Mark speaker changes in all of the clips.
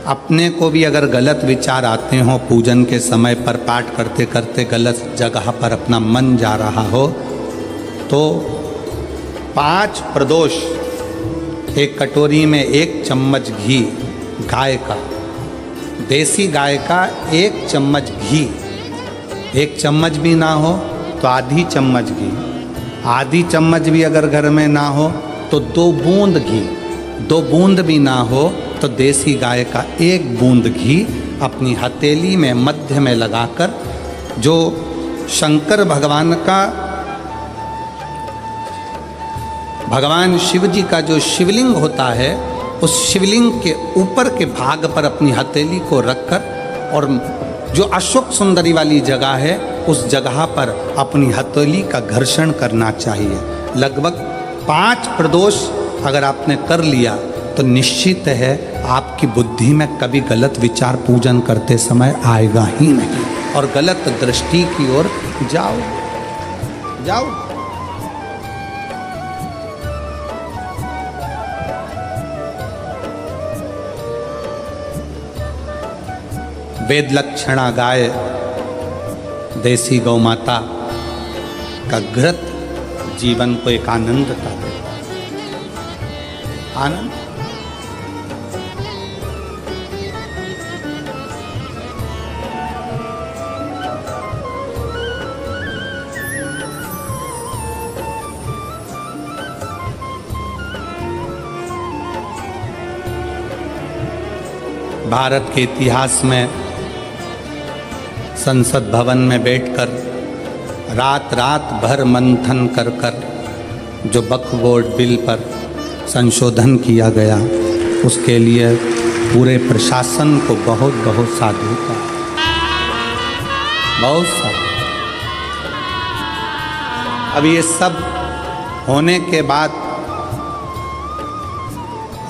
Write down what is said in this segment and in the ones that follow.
Speaker 1: अपने को भी अगर गलत विचार आते हो, पूजन के समय पर पाठ करते करते गलत जगह पर अपना मन जा रहा हो, तो 5 प्रदोष एक कटोरी में 1 चम्मच घी, गाय का, देसी गाय का 1 चम्मच घी, 1 चम्मच भी ना हो तो आधी चम्मच घी, आधी चम्मच भी अगर घर में ना हो तो 2 बूंद घी, 2 बूंद भी ना हो तो देसी गाय का 1 बूंद घी अपनी हथेली में मध्य में लगाकर, जो शंकर भगवान का, भगवान शिव जी का जो शिवलिंग होता है, उस शिवलिंग के ऊपर के भाग पर अपनी हथेली को रखकर, और जो अशोक सुंदरी वाली जगह है उस जगह पर अपनी हथेली का घर्षण करना चाहिए। लगभग 5 प्रदोष अगर आपने कर लिया तो निश्चित है आपकी बुद्धि में कभी गलत विचार पूजन करते समय आएगा ही नहीं, और गलत दृष्टि की ओर जाओ। वेद लक्षणा गाय, देसी गौ माता का घृत जीवन को एक आनंदता देता है। आनंद। भारत के इतिहास में संसद भवन में बैठकर रात भर मंथन कर जो वक्फ बोर्ड बिल पर संशोधन किया गया, उसके लिए पूरे प्रशासन को बहुत बहुत साधुता, बहुत साधु। अब ये सब होने के बाद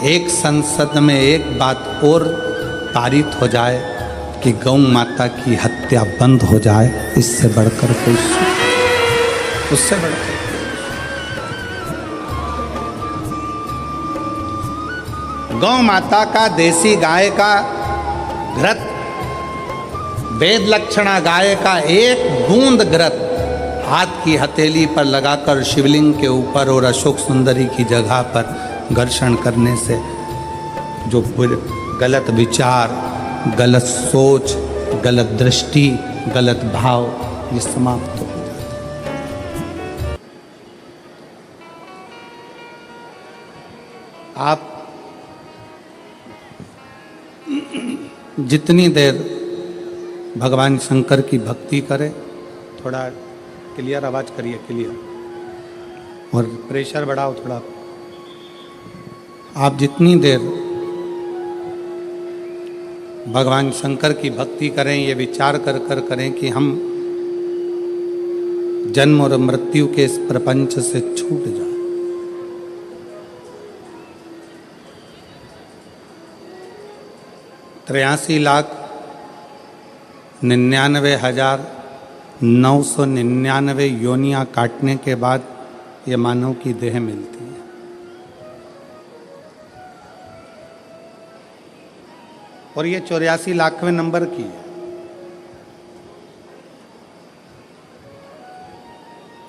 Speaker 1: एक संसद में एक बात और पारित हो जाए कि गौ माता की हत्या बंद हो जाए, इससे बढ़कर कोई उससे बढ़कर गौ माता का, देसी गाय का घृत, वेद लक्षणा गाय का 1 बूंद घृत हाथ की हथेली पर लगाकर शिवलिंग के ऊपर और अशोक सुंदरी की जगह पर घर्षण करने से जो गलत विचार, गलत सोच, गलत दृष्टि, गलत भाव, ये समाप्त हो जाता है। आप जितनी देर भगवान शंकर की भक्ति करें, थोड़ा क्लियर आवाज करिए, क्लियर, और प्रेशर बढ़ाओ थोड़ा। आप जितनी देर भगवान शंकर की भक्ति करें, ये विचार कर करें कि हम जन्म और मृत्यु के इस प्रपंच से छूट जाए। 83,99,999 योनियां काटने के बाद ये मानव की देह मिलती है। और ये 84 लाखवें नंबर की है।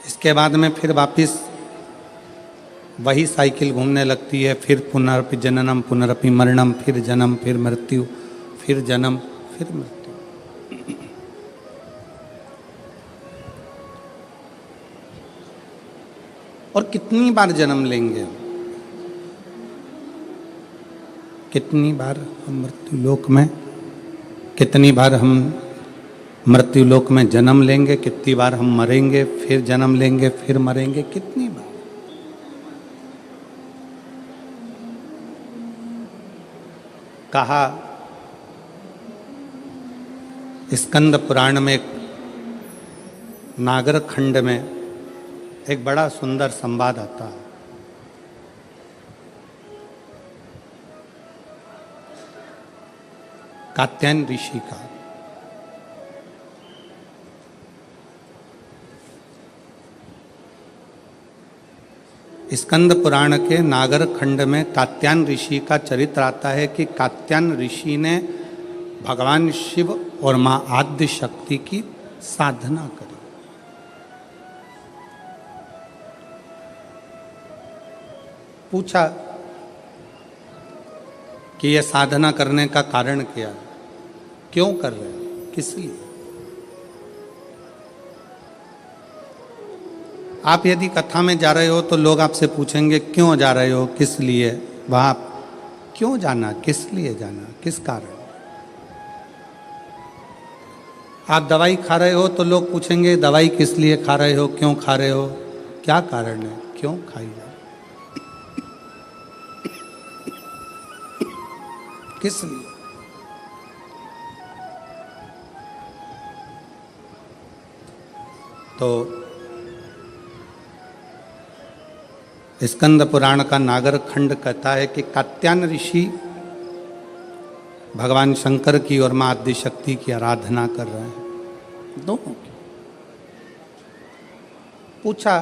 Speaker 1: इसके बाद में फिर वापिस वही साइकिल घूमने लगती है, फिर पुनरपि जननम पुनरपि मरणम, फिर जन्म, फिर मृत्यु, फिर जन्म, फिर मृत्यु। और कितनी बार जन्म लेंगे, कितनी बार हम मृत्यु लोक में, कितनी बार हम मृत्यु लोक में जन्म लेंगे, कितनी बार हम मरेंगे, फिर जन्म लेंगे, फिर मरेंगे, कितनी बार। कहा स्कंद पुराण में, नागर खंड में एक बड़ा सुंदर संवाद आता है। कात्यायन ऋषि का। स्कंद पुराण के नागर खंड में कात्यायन ऋषि का चरित्र आता है कि कात्यायन ऋषि ने भगवान शिव और मां आद्य शक्ति की साधना करी। पूछा कि यह साधना करने का कारण क्या है, क्यों कर रहे हैं, किस लिए? आप यदि कथा में जा रहे हो तो लोग आपसे पूछेंगे क्यों जा रहे हो, किस लिए? वहां क्यों जाना, किस लिए जाना, किस कारण? आप दवाई खा रहे हो तो लोग पूछेंगे दवाई किस लिए खा रहे हो, क्यों खा रहे हो, क्या कारण है, क्यों खाई जा, किस लिए? तो स्कंद पुराण का नागर खंड कहता है कि कात्यायन ऋषि भगवान शंकर की और मां आद्य शक्ति की आराधना कर रहे हैं, दोनों की। पूछा,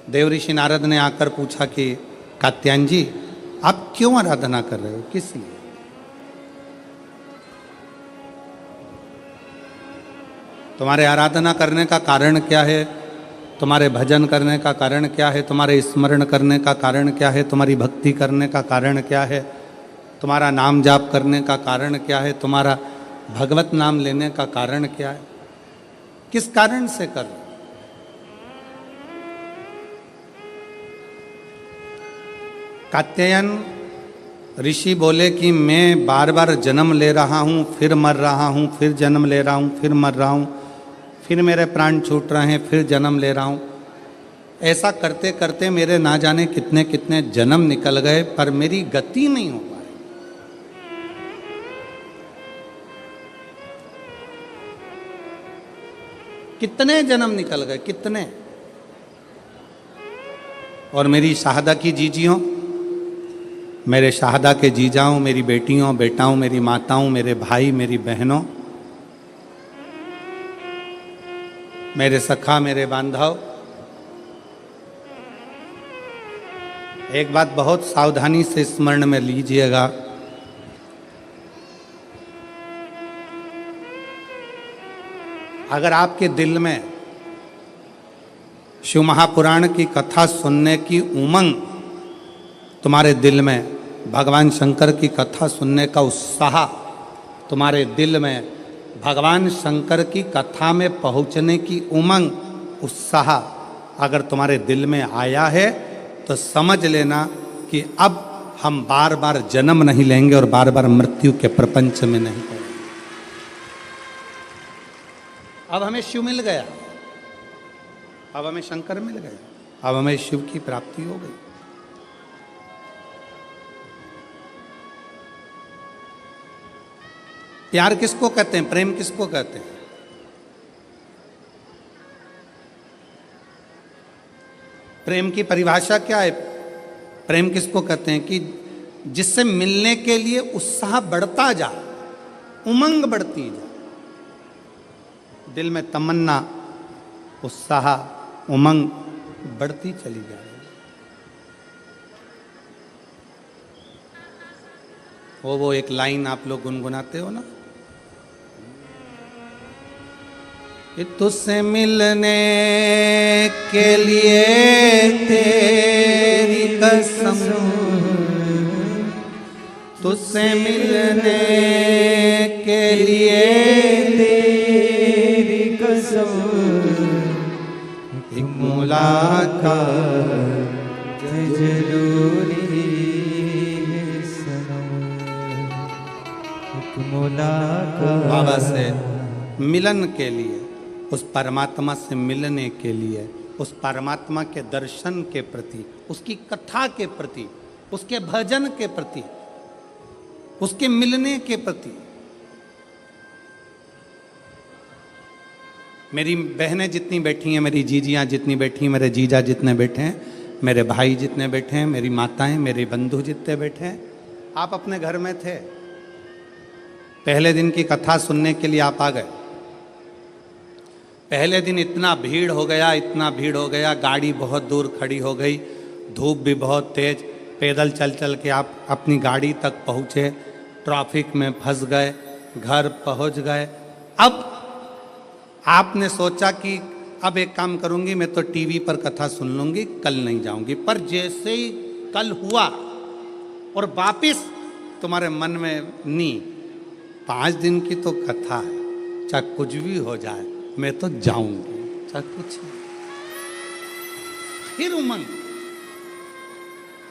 Speaker 1: देव ऋषि नारद ने आकर पूछा कि कात्यायन जी आप क्यों आराधना कर रहे हो, किस लिए? तुम्हारे आराधना करने का कारण क्या है, तुम्हारे भजन करने का कारण क्या है, तुम्हारे स्मरण करने का कारण क्या है, तुम्हारी भक्ति करने का कारण क्या है, तुम्हारा नाम जाप करने का कारण क्या है, तुम्हारा भगवत नाम लेने का कारण क्या है, किस कारण से कर? कात्यायन ऋषि बोले कि मैं बार बार जन्म ले रहा हूँ, फिर मर रहा हूँ, फिर जन्म ले रहा हूँ, फिर मर रहा हूँ, फिर मेरे प्राण छूट रहे हैं, फिर जन्म ले रहा हूँ। ऐसा करते करते मेरे ना जाने कितने कितने जन्म निकल गए, पर मेरी गति नहीं हो पाई। कितने जन्म निकल गए, कितने। और मेरी शाहदा की जीजियों, मेरे शाहदा के जीजाओं, मेरी बेटियों बेटाओं, मेरी माताओं, मेरे भाई मेरी बहनों, मेरे सखा मेरे बांधव, एक बात बहुत सावधानी से स्मरण में लीजिएगा। अगर आपके दिल में शिव महापुराण की कथा सुनने की उमंग, तुम्हारे दिल में भगवान शंकर की कथा सुनने का उत्साह, तुम्हारे दिल में भगवान शंकर की कथा में पहुंचने की उमंग, उत्साह अगर तुम्हारे दिल में आया है तो समझ लेना कि अब हम बार बार जन्म नहीं लेंगे और बार बार मृत्यु के प्रपंच में नहीं पड़ेंगे। अब हमें शिव मिल गया, अब हमें शंकर मिल गया, अब हमें शिव की प्राप्ति हो गई। प्यार किसको कहते हैं, प्रेम किसको कहते हैं? प्रेम की परिभाषा क्या है? प्रेम किसको कहते हैं कि जिससे मिलने के लिए उत्साह बढ़ता जा, उमंग बढ़ती जा, दिल में तमन्ना, उत्साह, उमंग बढ़ती चली जा रही। वो एक लाइन आप लोग गुनगुनाते हो ना, कि तुझसे मिलने के लिए तेरी कसम, तुझसे मिलने के लिए तेरी कसम, एक मुलाकात जरूरी है सनम, एक मुलाकात। बाबा से मिलन के लिए, उस परमात्मा से मिलने के लिए, उस परमात्मा के दर्शन के प्रति, उसकी कथा के प्रति, उसके भजन के प्रति, उसके मिलने के प्रति। मेरी बहनें जितनी बैठी हैं, मेरी जीजियाँ जितनी बैठी हैं, मेरे जीजा जितने बैठे हैं, मेरे भाई जितने बैठे हैं, मेरी माताएं, मेरे बंधु जितने बैठे हैं, आप अपने घर में थे, पहले दिन की कथा सुनने के लिए आप आ गए। पहले दिन इतना भीड़ हो गया, इतना भीड़ हो गया, गाड़ी बहुत दूर खड़ी हो गई, धूप भी बहुत तेज, पैदल चल चल के आप अपनी गाड़ी तक पहुँचे, ट्रैफिक में फंस गए, घर पहुँच गए। अब आपने सोचा कि अब एक काम करूँगी, मैं तो टीवी पर कथा सुन लूँगी, कल नहीं जाऊँगी। पर जैसे ही कल हुआ और वापिस तुम्हारे मन में नहीं, 5 दिन की तो कथा है, चाहे कुछ भी हो जाए मैं तो जाऊंगी, चाहे कुछ। फिर उमंग।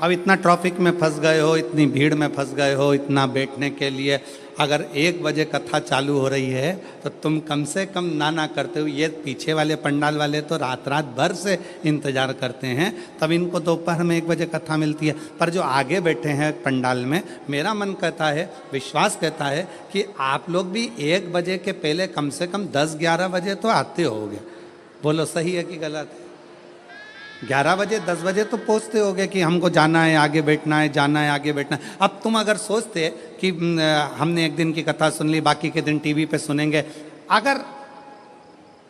Speaker 1: अब इतना ट्रैफिक में फंस गए हो, इतनी भीड़ में फंस गए हो, इतना बैठने के लिए, अगर 1 बजे कथा चालू हो रही है तो तुम कम से कम ना करते हो। ये पीछे वाले पंडाल वाले तो रात भर से इंतजार करते हैं, तब इनको दोपहर में 1 बजे कथा मिलती है। पर जो आगे बैठे हैं पंडाल में, मेरा मन कहता है, विश्वास कहता है कि आप लोग भी 1 बजे के पहले कम से कम 10-11 बजे तो आते होगे। बोलो सही है कि गलत है? 11 बजे 10 बजे तो पहुँचते होगे कि हमको जाना है, आगे बैठना है, जाना है, आगे बैठना है। अब तुम अगर सोचते कि हमने 1 दिन की कथा सुन ली, बाकी के दिन टीवी पे सुनेंगे, अगर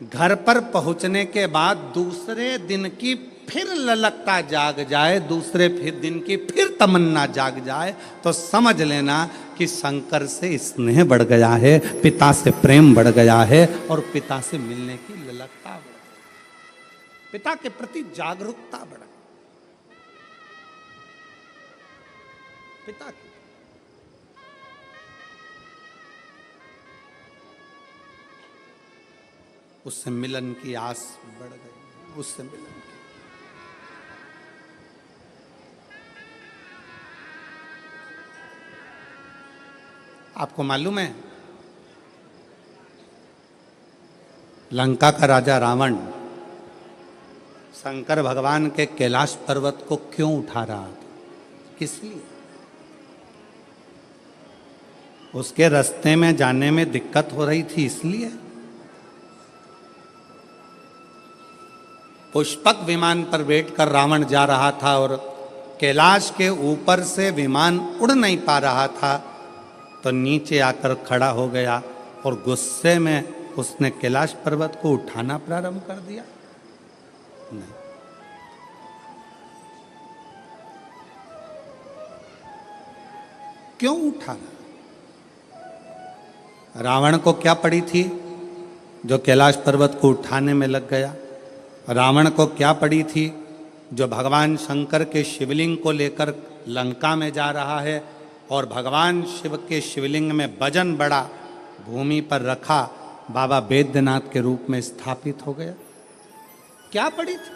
Speaker 1: घर पर पहुंचने के बाद दूसरे दिन की फिर ललकता जाग जाए, दूसरे फिर दिन की फिर तमन्ना जाग जाए, तो समझ लेना कि शंकर से स्नेह बढ़ गया है, पिता से प्रेम बढ़ गया है और पिता से मिलने की ललकता बढ़ गई, पिता के प्रति जागरूकता बढ़ा, पिता की उससे मिलन की आस बढ़ गई, उससे मिलन की। आपको मालूम है लंका का राजा रावण शंकर भगवान के कैलाश पर्वत को क्यों उठा रहा था? किस लिए? उसके रास्ते में जाने में दिक्कत हो रही थी, इसलिए। पुष्पक विमान पर बैठकर रावण जा रहा था और कैलाश के ऊपर से विमान उड़ नहीं पा रहा था, तो नीचे आकर खड़ा हो गया और गुस्से में उसने कैलाश पर्वत को उठाना प्रारंभ कर दिया। नहीं, क्यों उठाना? रावण को क्या पड़ी थी जो कैलाश पर्वत को उठाने में लग गया? रावण को क्या पड़ी थी जो भगवान शंकर के शिवलिंग को लेकर लंका में जा रहा है और भगवान शिव के शिवलिंग में वजन बड़ा भूमि पर रखा, बाबा बैद्यनाथ के रूप में स्थापित हो गया? क्या पड़ी थी?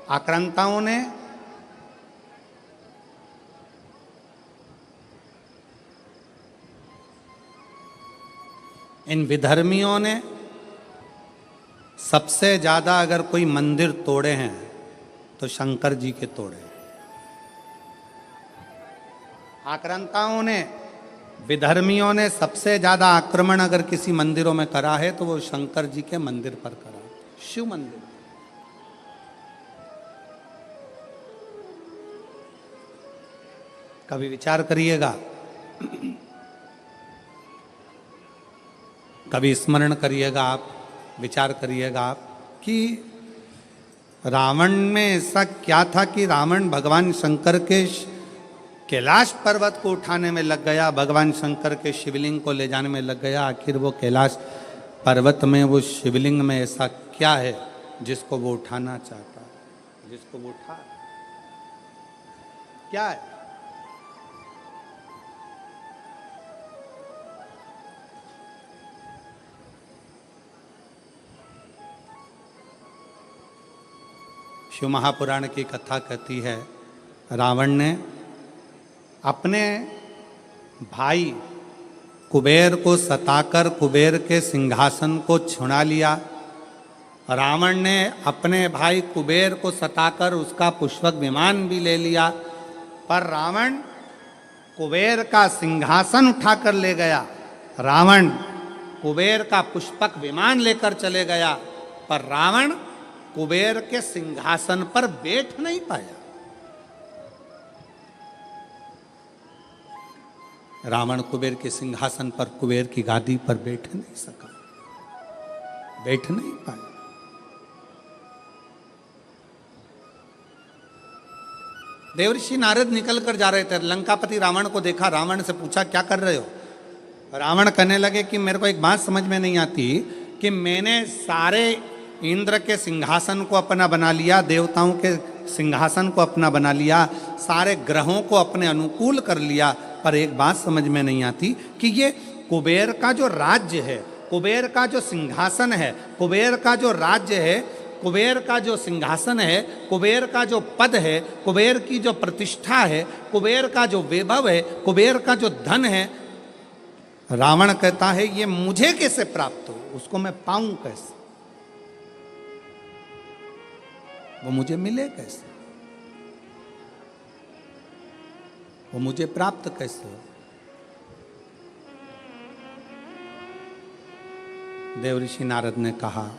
Speaker 1: आक्रांताओं ने इन विधर्मियों ने सबसे ज्यादा अगर कोई मंदिर तोड़े हैं तो शंकर जी के तोड़े हैं। आक्रांताओं ने, विधर्मियों ने सबसे ज्यादा आक्रमण अगर किसी मंदिरों में करा है तो वो शंकर जी के मंदिर पर करा, शिव मंदिर। कभी विचार करिएगा, कभी स्मरण करिएगा आप, विचार करिएगा आप कि रावण में ऐसा क्या था कि रावण भगवान शंकर के कैलाश पर्वत को उठाने में लग गया, भगवान शंकर के शिवलिंग को ले जाने में लग गया। आखिर वो कैलाश पर्वत में, वो शिवलिंग में ऐसा क्या है जिसको वो उठाना चाहता है, जिसको वो उठा, क्या है? शिव महापुराण की कथा कहती है, रावण ने अपने भाई कुबेर को सताकर कुबेर के सिंहासन को छुड़ा लिया। रावण ने अपने भाई कुबेर को सताकर उसका पुष्पक विमान भी ले लिया। पर रावण कुबेर का सिंहासन उठाकर ले गया, रावण कुबेर का पुष्पक विमान लेकर चले गया, पर रावण कुबेर के सिंहासन पर बैठ नहीं पाया। रावण कुबेर के सिंहासन पर, कुबेर की गादी पर बैठ नहीं सका, बैठ नहीं पाया। देवर्षि नारद निकल कर जा रहे थे, लंकापति रावण को देखा, रावण से पूछा क्या कर रहे हो? रावण कहने लगे कि मेरे को एक बात समझ में नहीं आती कि मैंने सारे इंद्र के सिंहासन को अपना बना लिया, देवताओं के सिंहासन को अपना बना लिया, सारे ग्रहों को अपने अनुकूल कर लिया, पर एक बात समझ में नहीं आती कि ये कुबेर का जो राज्य है, कुबेर का जो सिंहासन है, कुबेर का जो राज्य है, कुबेर का जो सिंहासन है, कुबेर का जो पद है, कुबेर की जो प्रतिष्ठा है, कुबेर का जो वैभव है, कुबेर का जो धन है, रावण कहता है ये मुझे कैसे प्राप्त हो, उसको मैं पाऊं कैसे, वो मुझे मिले कैसे, वो मुझे प्राप्त कैसे हो? देवऋषि नारद ने कहा,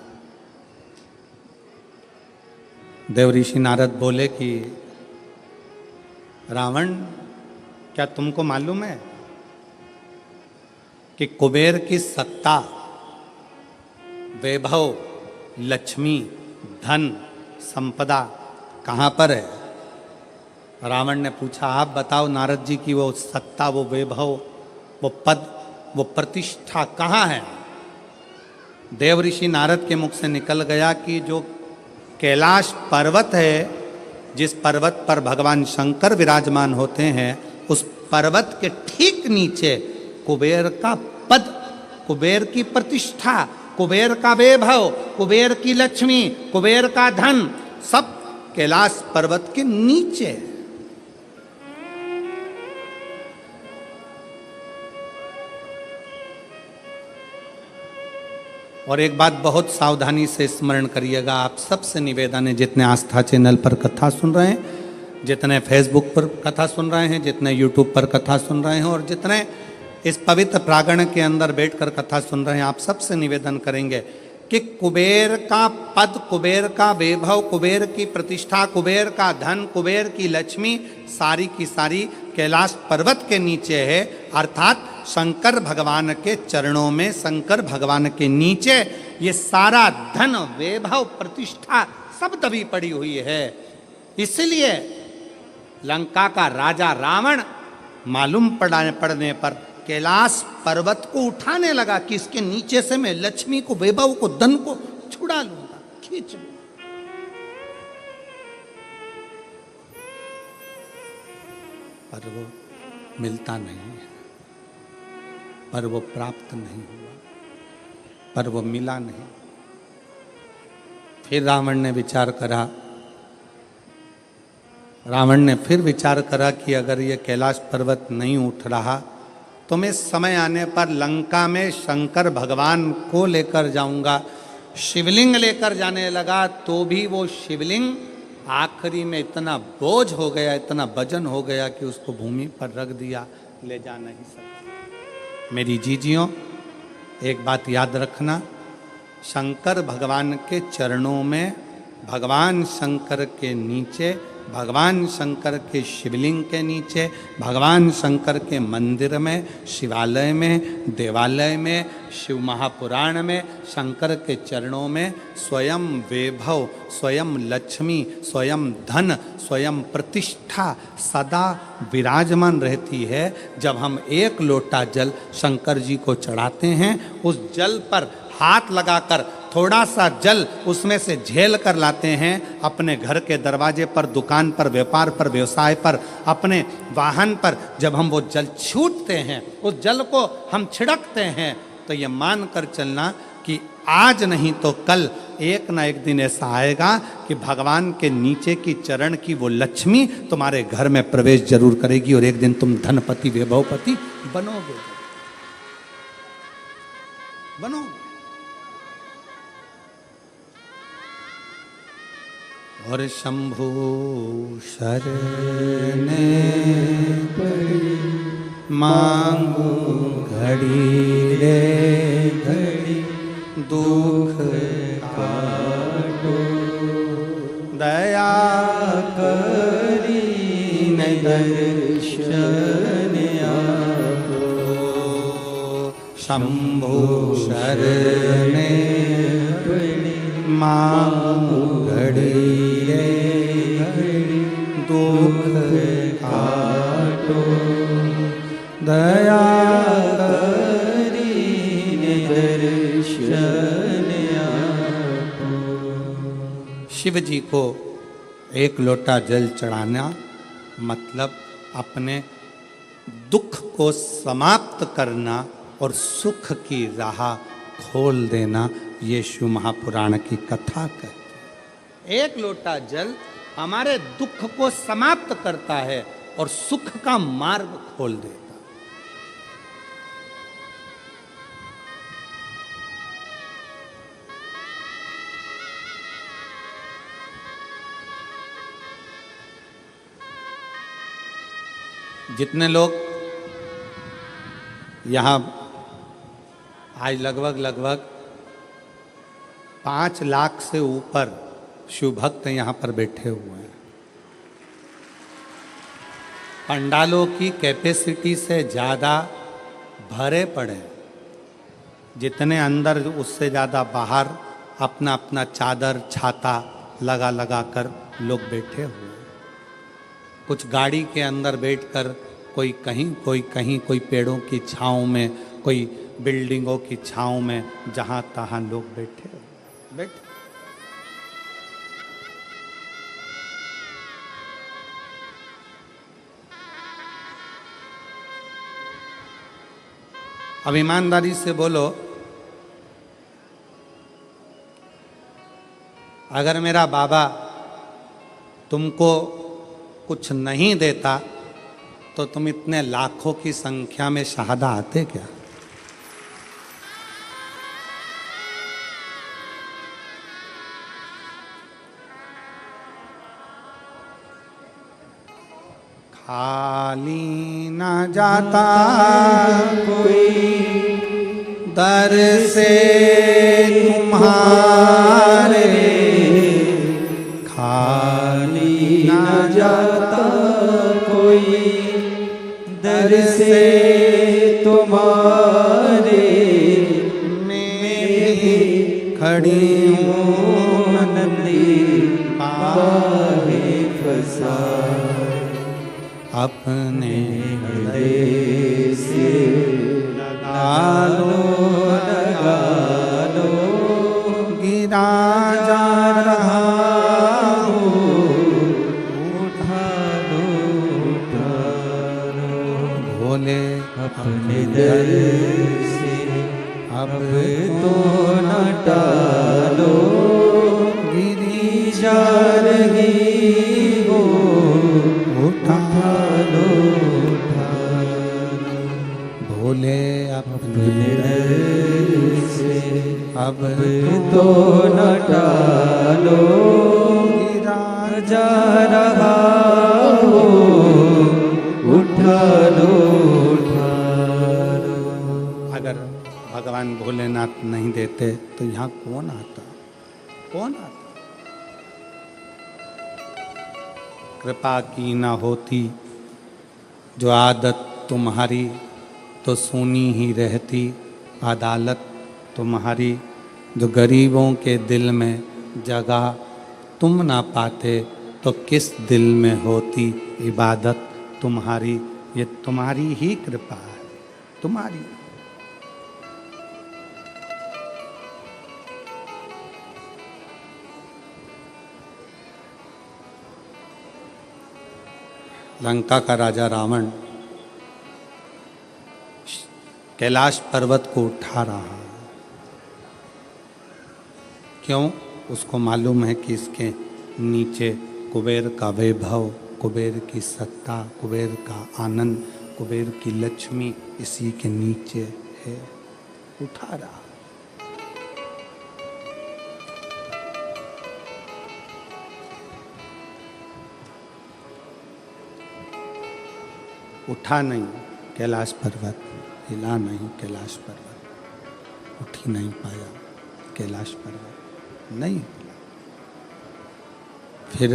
Speaker 1: देवऋषि नारद बोले कि रावण, क्या तुमको मालूम है कि कुबेर की सत्ता, वैभव, लक्ष्मी, धन, संपदा कहाँ पर है? रावण ने पूछा, आप बताओ नारद जी की वो सत्ता, वो वैभव, वो पद, वो प्रतिष्ठा कहाँ है? देवऋषि नारद के मुख से निकल गया कि जो कैलाश पर्वत है, जिस पर्वत पर भगवान शंकर विराजमान होते हैं, उस पर्वत के ठीक नीचे कुबेर का पद, कुबेर की प्रतिष्ठा, कुबेर का वैभव, कुबेर की लक्ष्मी, कुबेर का धन, सब कैलाश पर्वत के नीचे। और एक बात बहुत सावधानी से स्मरण करिएगा, आप सबसे निवेदन है, जितने आस्था चैनल पर कथा सुन रहे हैं, जितने फेसबुक पर कथा सुन रहे हैं, जितने यूट्यूब पर कथा सुन रहे हैं, और जितने इस पवित्र प्रांगण के अंदर बैठकर कथा सुन रहे हैं, आप सबसे निवेदन करेंगे कि कुबेर का पद, कुबेर का वैभव, कुबेर की प्रतिष्ठा, कुबेर का धन, कुबेर की लक्ष्मी सारी की सारी कैलाश पर्वत के नीचे है, अर्थात शंकर भगवान के चरणों में, शंकर भगवान के नीचे ये सारा धन, वैभव, प्रतिष्ठा सब दबी पड़ी हुई है। इसलिए लंका का राजा रावण मालूम पड़ने पर कैलाश पर्वत को उठाने लगा कि इसके नीचे से मैं लक्ष्मी को, वैभव को, धन को छुड़ा लूंगा, खींच लूंगा। पर वो मिलता नहीं है, पर वो प्राप्त नहीं हुआ, पर वो मिला नहीं। फिर रावण ने विचार करा, रावण ने फिर विचार करा कि अगर ये कैलाश पर्वत नहीं उठ रहा तो मैं समय आने पर लंका में शंकर भगवान को लेकर जाऊंगा। शिवलिंग लेकर जाने लगा तो भी वो शिवलिंग आखिरी में इतना बोझ हो गया, इतना वजन हो गया कि उसको भूमि पर रख दिया, ले जा नहीं सकता। मेरी जीजियों, एक बात याद रखना, शंकर भगवान के चरणों में, भगवान शंकर के नीचे, भगवान शंकर के शिवलिंग के नीचे, भगवान शंकर के मंदिर में, शिवालय में, देवालय में, शिव महापुराण में, शंकर के चरणों में स्वयं वैभव, स्वयं लक्ष्मी, स्वयं धन, स्वयं प्रतिष्ठा सदा विराजमान रहती है। जब हम एक लोटा जल शंकर जी को चढ़ाते हैं, उस जल पर हाथ लगाकर थोड़ा सा जल उसमें से झेल कर लाते हैं, अपने घर के दरवाजे पर, दुकान पर, व्यापार पर, व्यवसाय पर, अपने वाहन पर जब हम वो जल छूटते हैं, उस जल को हम छिड़कते हैं, तो ये मान कर चलना कि आज नहीं तो कल एक ना एक दिन ऐसा आएगा कि भगवान के नीचे की चरण की वो लक्ष्मी तुम्हारे घर में प्रवेश जरूर करेगी और एक दिन तुम धनपति, वैभवपति बनोगे, बनोगे। और शंभु शरणे पड़ी मांगू घड़ी रे घड़ी दुख काटो, दया करी न दर्शन आपो, शंभु शरणे मांगू घड़ी रे घड़ी दुख काटो, दया करी दर्शन आपो। शिव जी को एक लोटा जल चढ़ाना मतलब अपने दुख को समाप्त करना और सुख की राह खोल देना, ये शिव महापुराण की कथा कहती है। एक लोटा जल हमारे दुख को समाप्त करता है और सुख का मार्ग खोल देता। जितने लोग यहाँ आज लगभग 5 लाख से ऊपर शिव भक्त यहाँ पर बैठे हुए हैं। पंडालों की कैपेसिटी से ज़्यादा भरे पड़े, जितने अंदर उससे ज़्यादा बाहर अपना अपना चादर छाता लगा लगा कर लोग बैठे हुए हैं। कुछ गाड़ी के अंदर बैठकर कोई कहीं, कोई पेड़ों की छाँव में, कोई बिल्डिंगों की छाँव में, जहाँ तहाँ लोग बैठे बैठे। अब ईमानदारी से बोलो, अगर मेरा बाबा तुमको कुछ नहीं देता तो तुम इतने लाखों की संख्या में शहादा आते क्या? खाली ना जाता कोई दर से तुम्हारे, खाली ना जाता कोई दर से तुम्हारे, मैं खड़ी हूँ नदी पावे फसा, अपने हृदय से लगा लो, गिरा जा रहा हूँ, उठा लो, भोले अपने दर से अब तो न टालो, गिरी जा रही हो, उठा लो, भोले अपने दर से अब तो न टालो, गिरा जा रहा हो, उठा लो। अगर भगवान भोलेनाथ नहीं देते तो यहाँ कौन आता? कौन आता? कृपा की ना होती जो आदत तुम्हारी, तो सुनी ही रहती अदालत तुम्हारी। जो गरीबों के दिल में जगह तुम ना पाते तो किस दिल में होती इबादत तुम्हारी। ये तुम्हारी ही कृपा है, तुम्हारी। लंका का राजा रावण कैलाश पर्वत को उठा रहा है। क्यों? उसको मालूम है कि इसके नीचे कुबेर का वैभव, कुबेर की सत्ता, कुबेर का आनंद, कुबेर की लक्ष्मी इसी के नीचे है। उठा रहा। उठा नहीं, कैलाश पर्वत, हिला नहीं कैलाश पर्वत, उठ ही नहीं पाया कैलाश पर्वत, नहीं हिला। फिर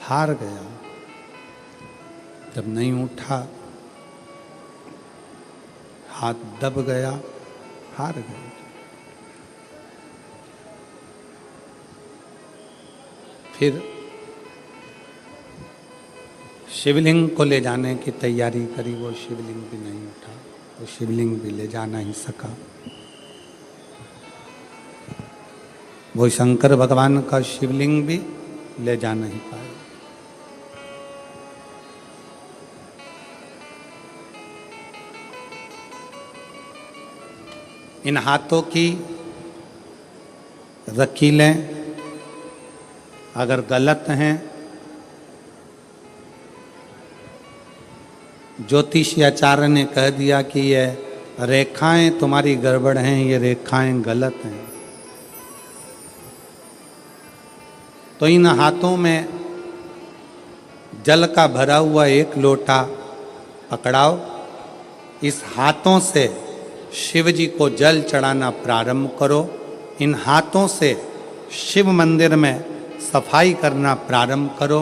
Speaker 1: हार गया, जब नहीं उठा, हाथ दब गया, हार गया। फिर शिवलिंग को ले जाने की तैयारी करी, वो शिवलिंग भी नहीं उठा, तो शिवलिंग भी ले जा नहीं सका। वो शंकर भगवान का शिवलिंग भी ले जा नहीं पाए। इन हाथों की रकीलें अगर गलत हैं, ज्योतिषाचार्य ने कह दिया कि ये रेखाएं तुम्हारी गड़बड़ हैं, ये रेखाएं गलत हैं, तो इन हाथों में जल का भरा हुआ एक लोटा पकड़ाओ, इस हाथों से शिव जी को जल चढ़ाना प्रारंभ करो, इन हाथों से शिव मंदिर में सफाई करना प्रारंभ करो,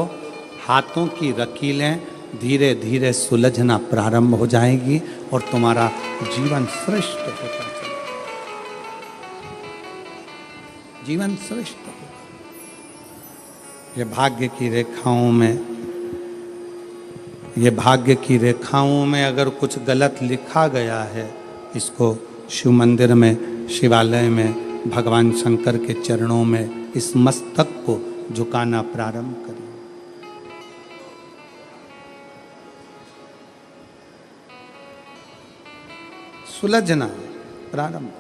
Speaker 1: हाथों की रकीलें धीरे धीरे सुलझना प्रारंभ हो जाएगी और तुम्हारा जीवन श्रेष्ठ होता चलेगा, जीवन श्रेष्ठ होगा। ये भाग्य की रेखाओं में, ये भाग्य की रेखाओं में अगर कुछ गलत लिखा गया है, इसको शिव मंदिर में, शिवालय में, भगवान शंकर के चरणों में इस मस्तक को झुकाना प्रारंभ करें। सुलझना प्रारंभ।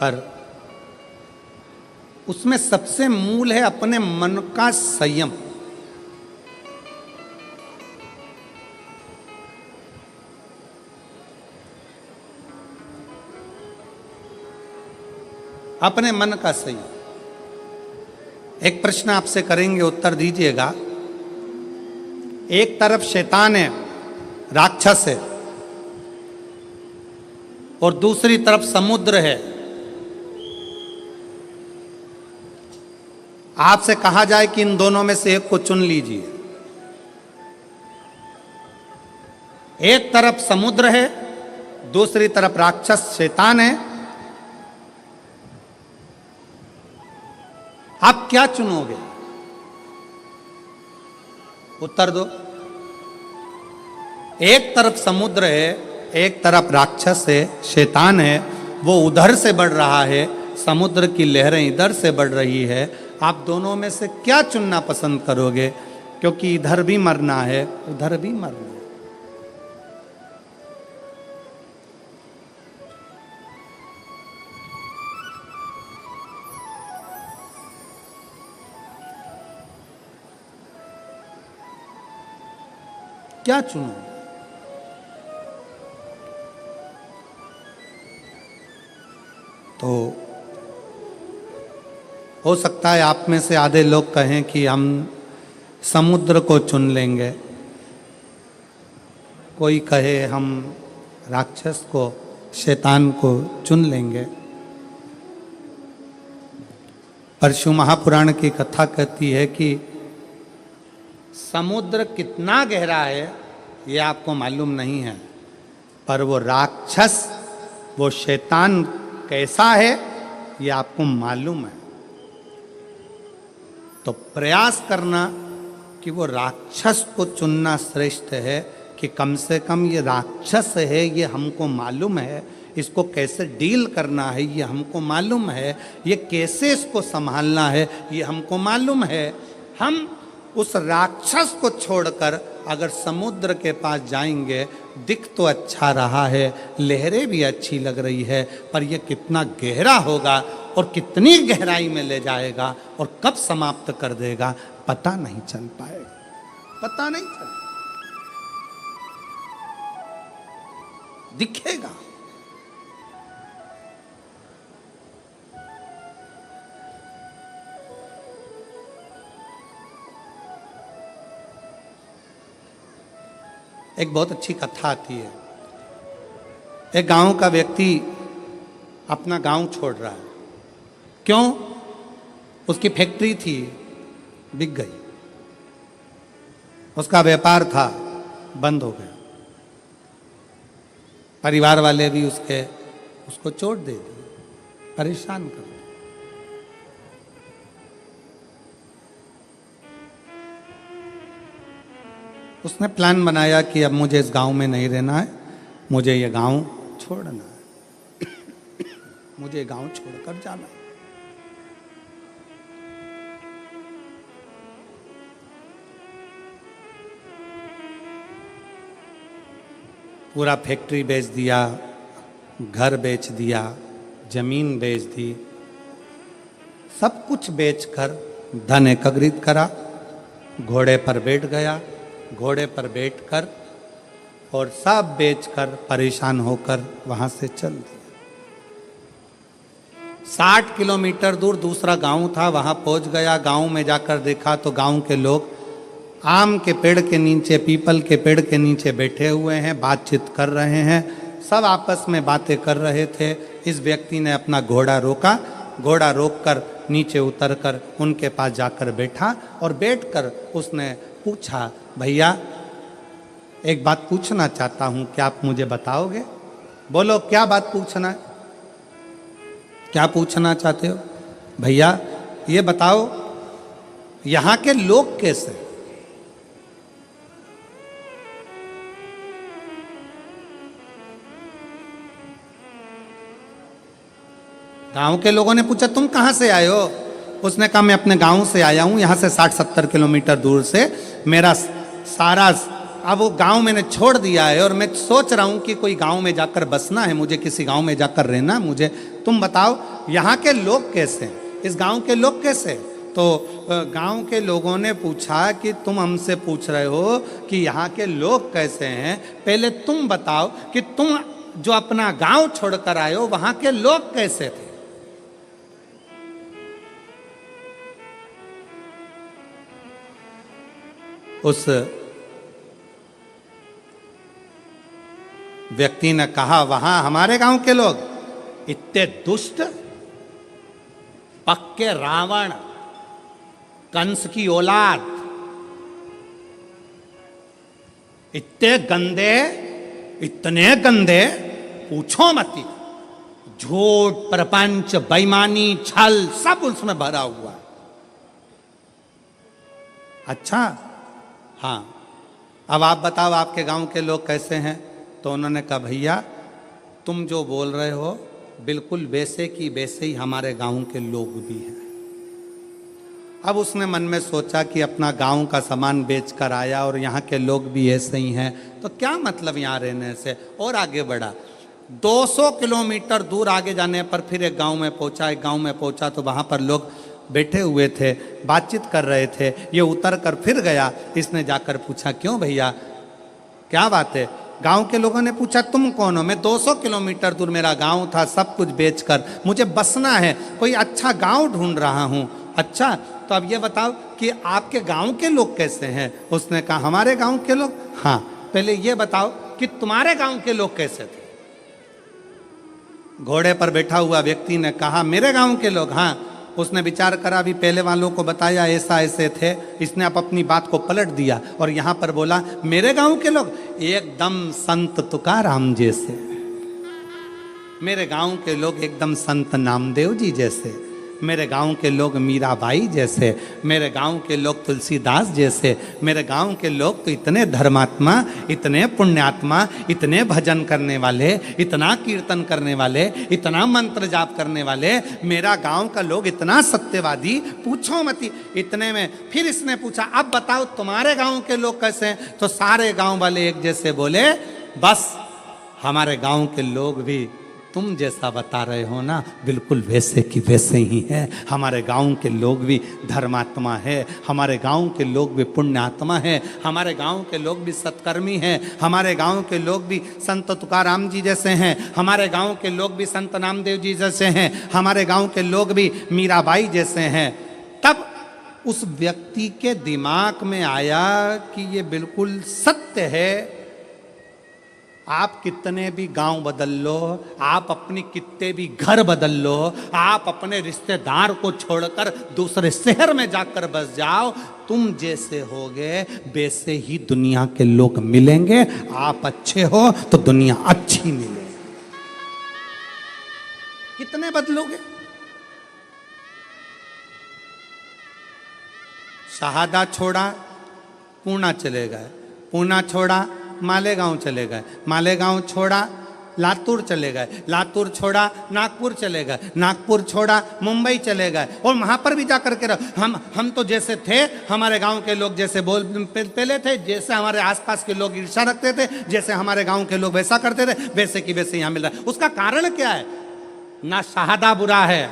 Speaker 1: पर उसमें सबसे मूल है अपने मन का संयम। अपने मन का संयम। एक प्रश्न आपसे करेंगे, उत्तर दीजिएगा। एक तरफ शैतान है, राक्षस है, और दूसरी तरफ समुद्र है। आपसे कहा जाए कि इन दोनों में से एक को चुन लीजिए। एक तरफ समुद्र है, दूसरी तरफ राक्षस शैतान है, आप क्या चुनोगे? उत्तर दो। एक तरफ समुद्र है, एक तरफ राक्षस है, शैतान है, वो उधर से बढ़ रहा है, समुद्र की लहरें इधर से बढ़ रही है। आप दोनों में से क्या चुनना पसंद करोगे? क्योंकि इधर भी मरना है, उधर भी मरना है। क्या चुनो? तो हो सकता है आप में से आधे लोग कहें कि हम समुद्र को चुन लेंगे, कोई कहे हम राक्षस को, शैतान को चुन लेंगे। पर शिव महापुराण की कथा कहती है कि समुद्र कितना गहरा है ये आपको मालूम नहीं है, पर वो राक्षस, वो शैतान कैसा है ये आपको मालूम है। तो प्रयास करना कि वो राक्षस को चुनना श्रेष्ठ है, कि कम से कम ये राक्षस है, ये हमको मालूम है, इसको कैसे डील करना है ये हमको मालूम है, ये कैसे इसको संभालना है ये हमको मालूम है। हम उस राक्षस को छोड़कर अगर समुद्र के पास जाएंगे, दिख तो अच्छा रहा है, लहरें भी अच्छी लग रही है, पर यह कितना गहरा होगा और कितनी गहराई में ले जाएगा और कब समाप्त कर देगा पता नहीं चल पाएगा, पता नहीं चल, दिखेगा एक बहुत अच्छी कथा आती है। एक गांव का व्यक्ति अपना गांव छोड़ रहा है। क्यों? उसकी फैक्ट्री थी, बिक गई। उसका व्यापार था, बंद हो गया। परिवार वाले भी उसको चोट दे दी, परेशान कर दिया। उसने प्लान बनाया कि अब मुझे इस गांव में नहीं रहना है, मुझे ये गांव छोड़ना है, मुझे गांव छोड़कर जाना है। पूरा फैक्ट्री बेच दिया, घर बेच दिया, जमीन बेच दी, सब कुछ बेचकर धन एकत्रित करा, घोड़े पर बैठ गया, घोड़े पर बैठकर और सब बेचकर परेशान होकर वहां से चल दिया। 60 किलोमीटर दूर दूसरा गांव था, वहां पहुंच गया। गांव में जाकर देखा तो गांव के लोग आम के पेड़ के नीचे, पीपल के पेड़ के नीचे बैठे हुए हैं, बातचीत कर रहे हैं, सब आपस में बातें कर रहे थे। इस व्यक्ति ने अपना घोड़ा रोका, घोड़ा रोककर नीचे उतरकर उनके पास जाकर बैठा और बैठकर उसने पूछा, भैया एक बात पूछना चाहता हूं, क्या आप मुझे बताओगे? बोलो, क्या बात पूछना है? क्या पूछना चाहते हो? भैया ये बताओ, यहां के लोग कैसे? गांव के लोगों ने पूछा, तुम कहां से आए हो? उसने कहा, मैं अपने गांव से आया हूं, यहां से 60-70 किलोमीटर दूर से। मेरा सारा अब वो गांव मैंने छोड़ दिया है और मैं सोच रहा हूं कि कोई गांव में जाकर बसना है, मुझे किसी गांव में जाकर रहना मुझे। तुम बताओ यहां के लोग कैसे, इस गांव के लोग कैसे? तो गांव के लोगों ने पूछा कि तुम हमसे पूछ रहे हो कि यहाँ के लोग कैसे हैं, पहले तुम बताओ कि तुम जो अपना गांव छोड़कर आए हो वहां के लोग कैसे थे? उस व्यक्ति ने कहा, वहां हमारे गांव के लोग इतने दुष्ट, पक्के रावण, कंस की औलाद, इतने गंदे पूछो मती। झूठ, प्रपंच, बेईमानी, छल सब उसमें भरा हुआ। अच्छा, हाँ, अब आप बताओ आपके गांव के लोग कैसे हैं? तो उन्होंने कहा, भैया तुम जो बोल रहे हो बिल्कुल वैसे की वैसे ही हमारे गांव के लोग भी हैं। अब उसने मन में सोचा कि अपना गांव का सामान बेच कर आया और यहाँ के लोग भी ऐसे ही हैं, तो क्या मतलब यहाँ रहने से? और आगे बढ़ा, 200 किलोमीटर दूर आगे जाने पर फिर एक गांव में पहुंचा। एक गांव में पहुंचा तो वहाँ पर लोग बैठे हुए थे, बातचीत कर रहे थे। ये उतर कर फिर गया, इसने जाकर पूछा, क्यों भैया क्या बात है? गांव के लोगों ने पूछा, तुम कौन हो? मैं 200 किलोमीटर दूर मेरा गांव था, सब कुछ बेचकर मुझे बसना है, कोई अच्छा गांव ढूंढ रहा हूं। अच्छा, तो अब ये बताओ कि आपके गांव के लोग कैसे हैं? उसने कहा, हमारे गांव के लोग? हाँ, पहले ये बताओ कि तुम्हारे गांव के लोग कैसे थे? घोड़े पर बैठा हुआ व्यक्ति ने कहा, मेरे गांव के लोग? हाँ। उसने विचार करा, भी पहले वालों को बताया ऐसा ऐसे थे, इसने अब अपनी बात को पलट दिया और यहाँ पर बोला, मेरे गांव के लोग एकदम संत तुकाराम जैसे, मेरे गांव के लोग एकदम संत नामदेव जी जैसे, मेरे गांव के लोग मीराबाई जैसे, मेरे गांव के लोग तुलसीदास जैसे, मेरे गांव के लोग तो इतने धर्मात्मा, इतने पुण्यात्मा, इतने भजन करने वाले, इतना कीर्तन करने वाले, इतना मंत्र जाप करने वाले, मेरा गांव का लोग इतना सत्यवादी, पूछो मती। इतने में फिर इसने पूछा, अब बताओ तुम्हारे गांव के लोग कैसे हैं? तो सारे गांव वाले एक जैसे बोले, बस हमारे गांव के लोग भी तुम जैसा बता रहे हो ना, बिल्कुल वैसे की वैसे ही है। हमारे गांव के लोग भी धर्मात्मा है, हमारे गांव के लोग भी पुण्यात्मा है, हमारे गांव के लोग भी सत्कर्मी हैं, हमारे गांव के लोग भी संत तुकाराम जी जैसे हैं, हमारे गांव के लोग भी संत नामदेव जी जैसे हैं, हमारे गांव के लोग भी मीराबाई जैसे हैं। तब उस व्यक्ति के दिमाग में आया कि ये बिल्कुल सत्य है आप कितने भी गांव बदल लो, आप अपनी कितने भी घर बदल लो, आप अपने रिश्तेदार को छोड़कर दूसरे शहर में जाकर बस जाओ, तुम जैसे होगे वैसे ही दुनिया के लोग मिलेंगे। आप अच्छे हो तो दुनिया अच्छी मिलेगी। कितने बदलोगे? शहादा छोड़ा पूना चले गए, पूना छोड़ा मालेगांव चले गए, मालेगांव छोड़ा लातूर चले गए, लातूर छोड़ा नागपुर चले गए, नागपुर छोड़ा मुंबई चले गए, और वहां पर भी जाकर के हम तो जैसे थे, हमारे गांव के लोग जैसे पहले थे, जैसे हमारे आसपास के लोग ईर्ष्या रखते थे, जैसे हमारे गांव के लोग वैसा करते थे, वैसे की वैसे यहां मिल रहा है। उसका कारण क्या है? ना शहादा बुरा है,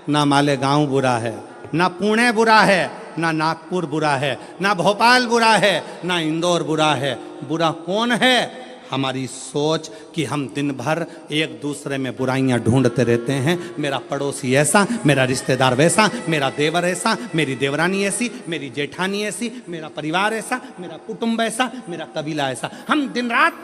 Speaker 1: ना मालेगांव बुरा है, ना पुणे बुरा है, ना नागपुर बुरा है, ना भोपाल बुरा है, ना इंदौर बुरा है। बुरा कौन है? हमारी सोच कि हम दिन भर एक दूसरे में बुराइयां ढूंढते रहते हैं। मेरा पड़ोसी ऐसा, मेरा रिश्तेदार वैसा, मेरा देवर ऐसा, मेरी देवरानी ऐसी, मेरी जेठानी ऐसी, मेरा परिवार ऐसा, मेरा कुटुंब ऐसा, मेरा कबीला ऐसा। हम दिन रात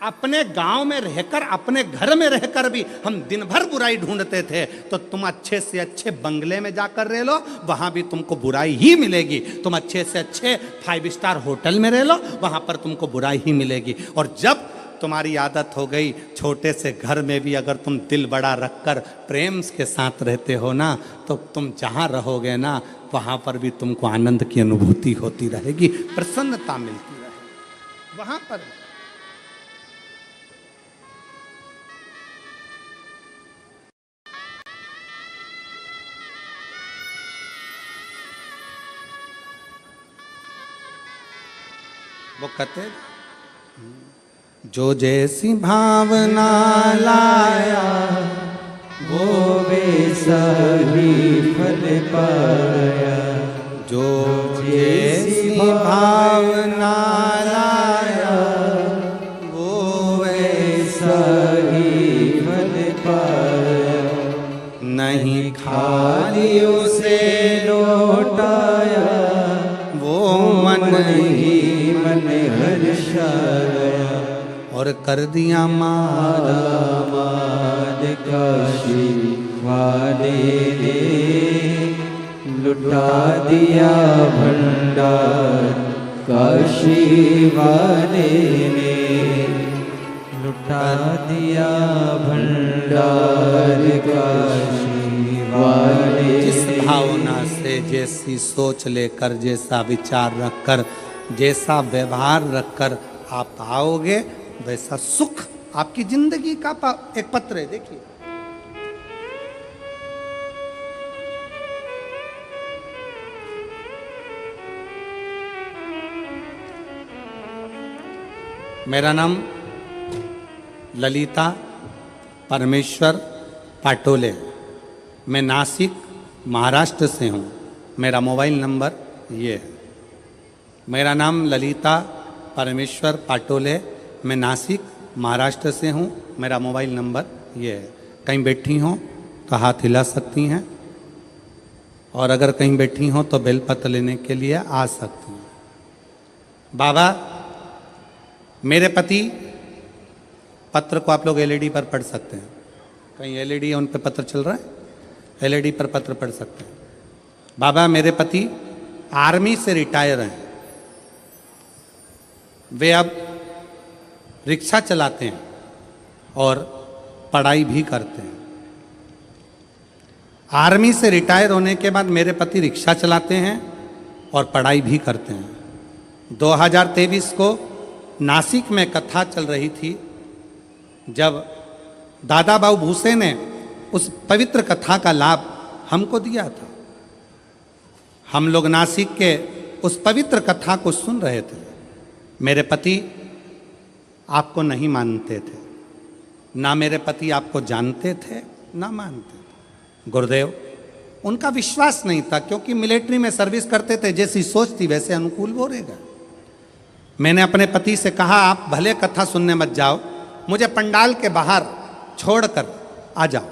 Speaker 1: अपने गांव में रहकर, अपने घर में रहकर भी हम दिन भर बुराई ढूंढते थे। तो तुम अच्छे से अच्छे बंगले में जाकर रह लो, वहां भी तुमको बुराई ही मिलेगी। तुम अच्छे से अच्छे 5 स्टार होटल में रह लो, वहां पर तुमको बुराई ही मिलेगी। और जब तुम्हारी आदत हो गई छोटे से घर में भी अगर तुम दिल बड़ा रखकर प्रेम के साथ रहते हो ना, तो तुम जहां रहोगे ना, वहां पर भी तुमको आनंद की अनुभूति होती रहेगी, प्रसन्नता मिलती रहेगी वहां पर। वो कहते जो जैसी भावना लाया
Speaker 2: वो वैसा ही फल पाया।
Speaker 1: जो जैसी भावना लाया वो
Speaker 2: वैसा ही फल पाया।
Speaker 1: नहीं
Speaker 2: खाली उसे लौटाया
Speaker 1: वो मन
Speaker 2: ही मन हर्षाया।
Speaker 1: और कर दिया मारा
Speaker 2: माद काशी वाले ने लुटा दिया भंडार। काशी वाले ने लुटा दिया भंडार। काशी वाले
Speaker 1: जिस भावना से, जैसी सोच लेकर, जैसा विचार रखकर, जैसा व्यवहार रखकर आप आओगे, वैसा सुख आपकी जिंदगी का एक पत्र है। देखिए, मेरा नाम ललिता परमेश्वर पाटोले, मैं नासिक महाराष्ट्र से हूँ। मेरा मोबाइल नंबर ये है। मेरा नाम ललिता परमेश्वर पाटोले, मैं नासिक महाराष्ट्र से हूँ। मेरा मोबाइल नंबर ये है। कहीं बैठी हों तो हाथ हिला सकती हैं, और अगर कहीं बैठी हों तो बेलपत्र लेने के लिए आ सकती हैं। बाबा, मेरे पति, पत्र को आप लोग एलईडी पर पढ़ सकते हैं। कहीं एलईडी है उन पर पत्र चल रहा है, एलईडी पर पत्र पढ़ सकते हैं। बाबा, मेरे पति आर्मी से रिटायर हैं। वे अब रिक्शा चलाते हैं और पढ़ाई भी करते हैं। आर्मी से रिटायर होने के बाद मेरे पति रिक्शा चलाते हैं और पढ़ाई भी करते हैं। 2023 को नासिक में कथा चल रही थी, जब दादा बाबू भूसे ने उस पवित्र कथा का लाभ हमको दिया था। हम लोग नासिक के उस पवित्र कथा को सुन रहे थे। मेरे पति आपको नहीं मानते थे, ना मेरे पति आपको जानते थे ना मानते थे। गुरुदेव, उनका विश्वास नहीं था, क्योंकि मिलिट्री में सर्विस करते थे, जैसी सोच थी वैसे अनुकूल बोलेगा। मैंने अपने पति से कहा, आप भले कथा सुनने मत जाओ, मुझे पंडाल के बाहर छोड़कर आ जाओ।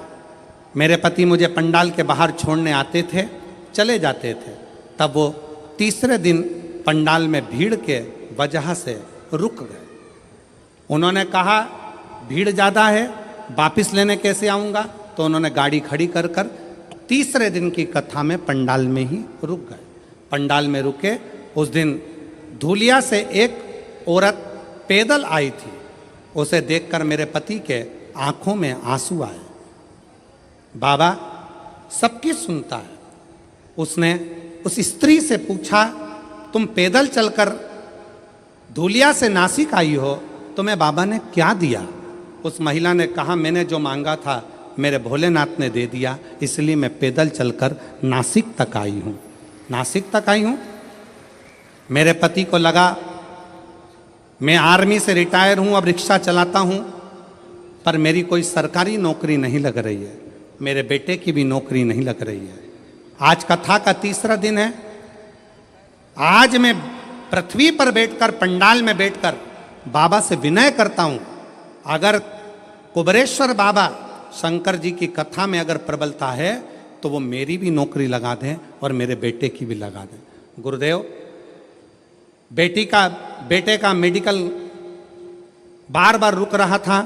Speaker 1: मेरे पति मुझे पंडाल के बाहर छोड़ने आते थे, चले जाते थे। तब वो तीसरे दिन पंडाल में भीड़ के वजह से रुक गए। उन्होंने कहा भीड़ ज़्यादा है, वापस लेने कैसे आऊँगा? तो उन्होंने गाड़ी खड़ी कर कर तीसरे दिन की कथा में पंडाल में ही रुक गए। पंडाल में रुके। उस दिन धूलिया से एक औरत पैदल आई थी। उसे देखकर मेरे पति के आंखों में आंसू आए। बाबा सबकी सुनता है। उसने उस स्त्री से पूछा, तुम पैदल चलकर धूलिया से नासिक आई हो, तुम्हें बाबा ने क्या दिया? उस महिला ने कहा, मैंने जो मांगा था मेरे भोलेनाथ ने दे दिया, इसलिए मैं पैदल चलकर नासिक तक आई हूँ। नासिक तक आई हूँ। मेरे पति को लगा मैं आर्मी से रिटायर हूँ, अब रिक्शा चलाता हूँ, पर मेरी कोई सरकारी नौकरी नहीं लग रही है, मेरे बेटे की भी नौकरी नहीं लग रही है। आज कथा का तीसरा दिन है। आज मैं पृथ्वी पर बैठकर, पंडाल में बैठकर बाबा से विनय करता हूँ, अगर कुबरेश्वर बाबा शंकर जी की कथा में अगर प्रबलता है तो वो मेरी भी नौकरी लगा दें और मेरे बेटे की भी लगा दें। गुरुदेव, बेटे का मेडिकल बार बार रुक रहा था,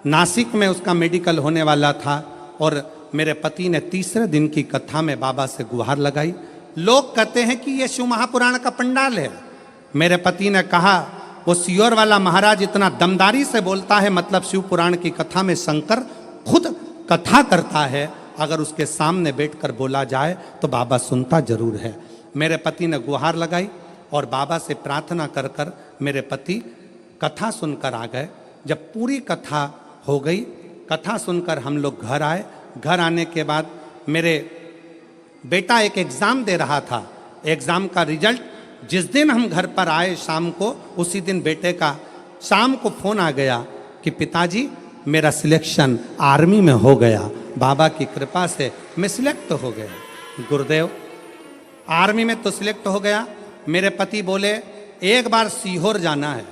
Speaker 1: नासिक में उसका मेडिकल होने वाला था, और मेरे पति ने तीसरे दिन की कथा में बाबा से गुहार लगाई। लोग कहते हैं कि ये शिव महापुराण का पंडाल है। मेरे पति ने कहा, वो सियोर वाला महाराज इतना दमदारी से बोलता है, मतलब शिव पुराण की कथा में शंकर खुद कथा करता है, अगर उसके सामने बैठकर बोला जाए तो बाबा सुनता जरूर है। मेरे पति ने गुहार लगाई और बाबा से प्रार्थना कर कर मेरे पति कथा सुनकर आ गए। जब पूरी कथा हो गई, कथा सुनकर हम लोग घर आए। घर आने के बाद मेरे बेटा एक एग्ज़ाम दे रहा था। एग्ज़ाम का रिजल्ट जिस दिन हम घर पर आए शाम को, उसी दिन बेटे का शाम को फ़ोन आ गया कि पिताजी मेरा सिलेक्शन आर्मी में हो गया, बाबा की कृपा से मैं सिलेक्ट हो गया। गुरुदेव, आर्मी में तो सिलेक्ट हो गया। मेरे पति बोले एक बार सीहोर जाना है,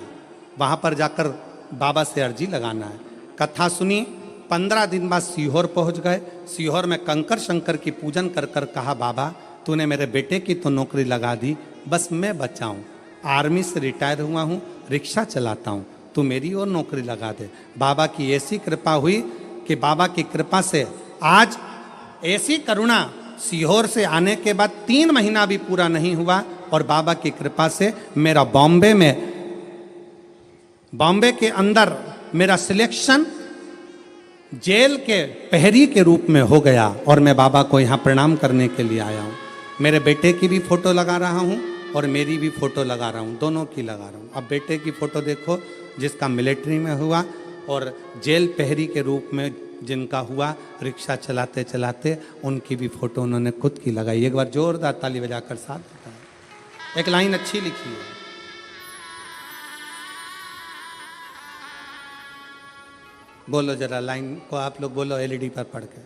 Speaker 1: वहाँ पर जाकर बाबा से अर्जी लगाना है। कथा सुनी। 15 दिन बाद सीहोर पहुँच गए। सीहोर में कंकर शंकर की पूजन कर कर कहा, बाबा तूने मेरे बेटे की तो नौकरी लगा दी, बस मैं बचा हूँ, आर्मी से रिटायर हुआ हूँ, रिक्शा चलाता हूँ, तू मेरी और नौकरी लगा दे। बाबा की ऐसी कृपा हुई कि बाबा की कृपा से आज ऐसी करुणा, सीहोर से आने के बाद 3 महीना भी पूरा नहीं हुआ और बाबा की कृपा से मेरा बॉम्बे के अंदर मेरा सिलेक्शन जेल के प्रहरी के रूप में हो गया और मैं बाबा को यहाँ प्रणाम करने के लिए आया हूँ। मेरे बेटे की भी फोटो लगा रहा हूँ और मेरी भी फोटो लगा रहा हूँ, दोनों की लगा रहा हूँ। अब बेटे की फोटो देखो जिसका मिलिट्री में हुआ, और जेल प्रहरी के रूप में जिनका हुआ रिक्शा चलाते चलाते, उनकी भी फोटो उन्होंने खुद की लगाई। एक बार जोरदार ताली बजाकर साथ बताएं। एक लाइन अच्छी लिखी है, बोलो जरा लाइन को आप लोग बोलो एलईडी पर पढ़ के।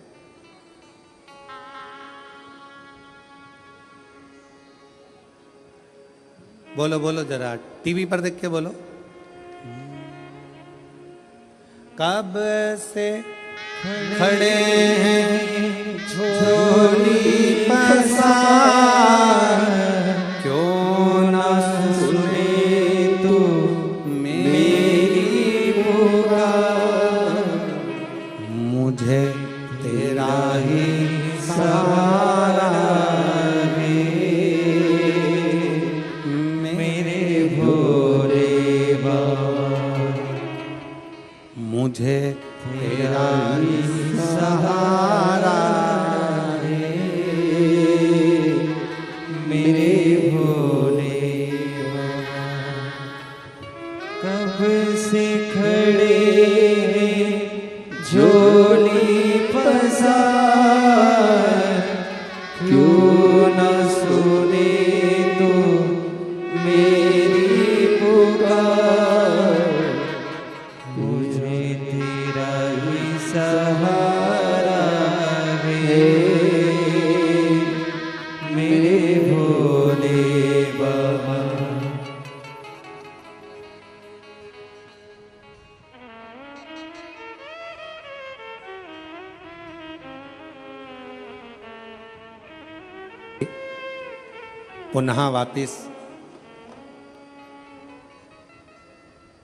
Speaker 1: बोलो बोलो जरा टीवी पर देख के बोलो। कब से खड़े हैं झोली पसार, क्यों ना सुने तू मेरी पुकार, मुझे तेरा ही सहारा है, मेरे भोले बाबा, मुझे तेरा ही सहारा है, मेरे भोले बाबा।
Speaker 2: कब से खड़े हैं झोली पसार, क्यों न सुने तो मेरी पुकार, मुझे तेरा ही सहारा है, मेरे भोले बाबा।
Speaker 1: पुनः वापिस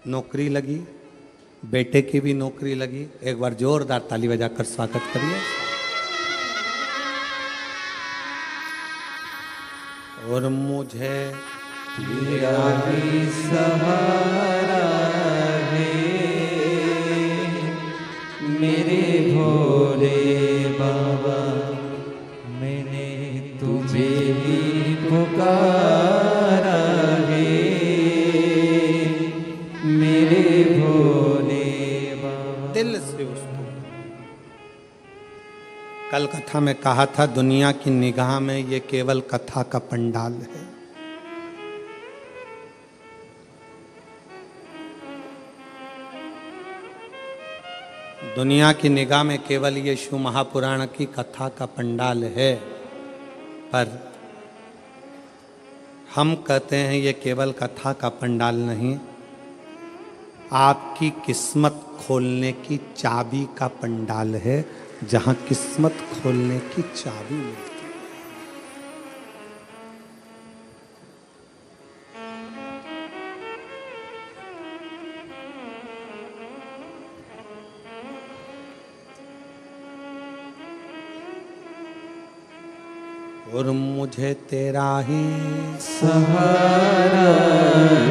Speaker 1: नौकरी लगी, बेटे की भी नौकरी लगी। एक बार जोरदार ताली बजाकर स्वागत करिए। और मुझे
Speaker 2: तेरा ही सहारा है मेरे भोले बाबा, मैंने तुझे ही पुकारा है मेरे भोले बाबा।
Speaker 1: दिल से उसको कल कथा में कहा था, दुनिया की निगाह में ये केवल कथा का पंडाल है। दुनिया की निगाह में केवल ये शिव महापुराण की कथा का पंडाल है, पर हम कहते हैं ये केवल कथा का पंडाल नहीं, आपकी किस्मत खोलने की चाबी का पंडाल है, जहां किस्मत खोलने की चाबी मिलती है। और मुझे तेरा ही
Speaker 2: सहारा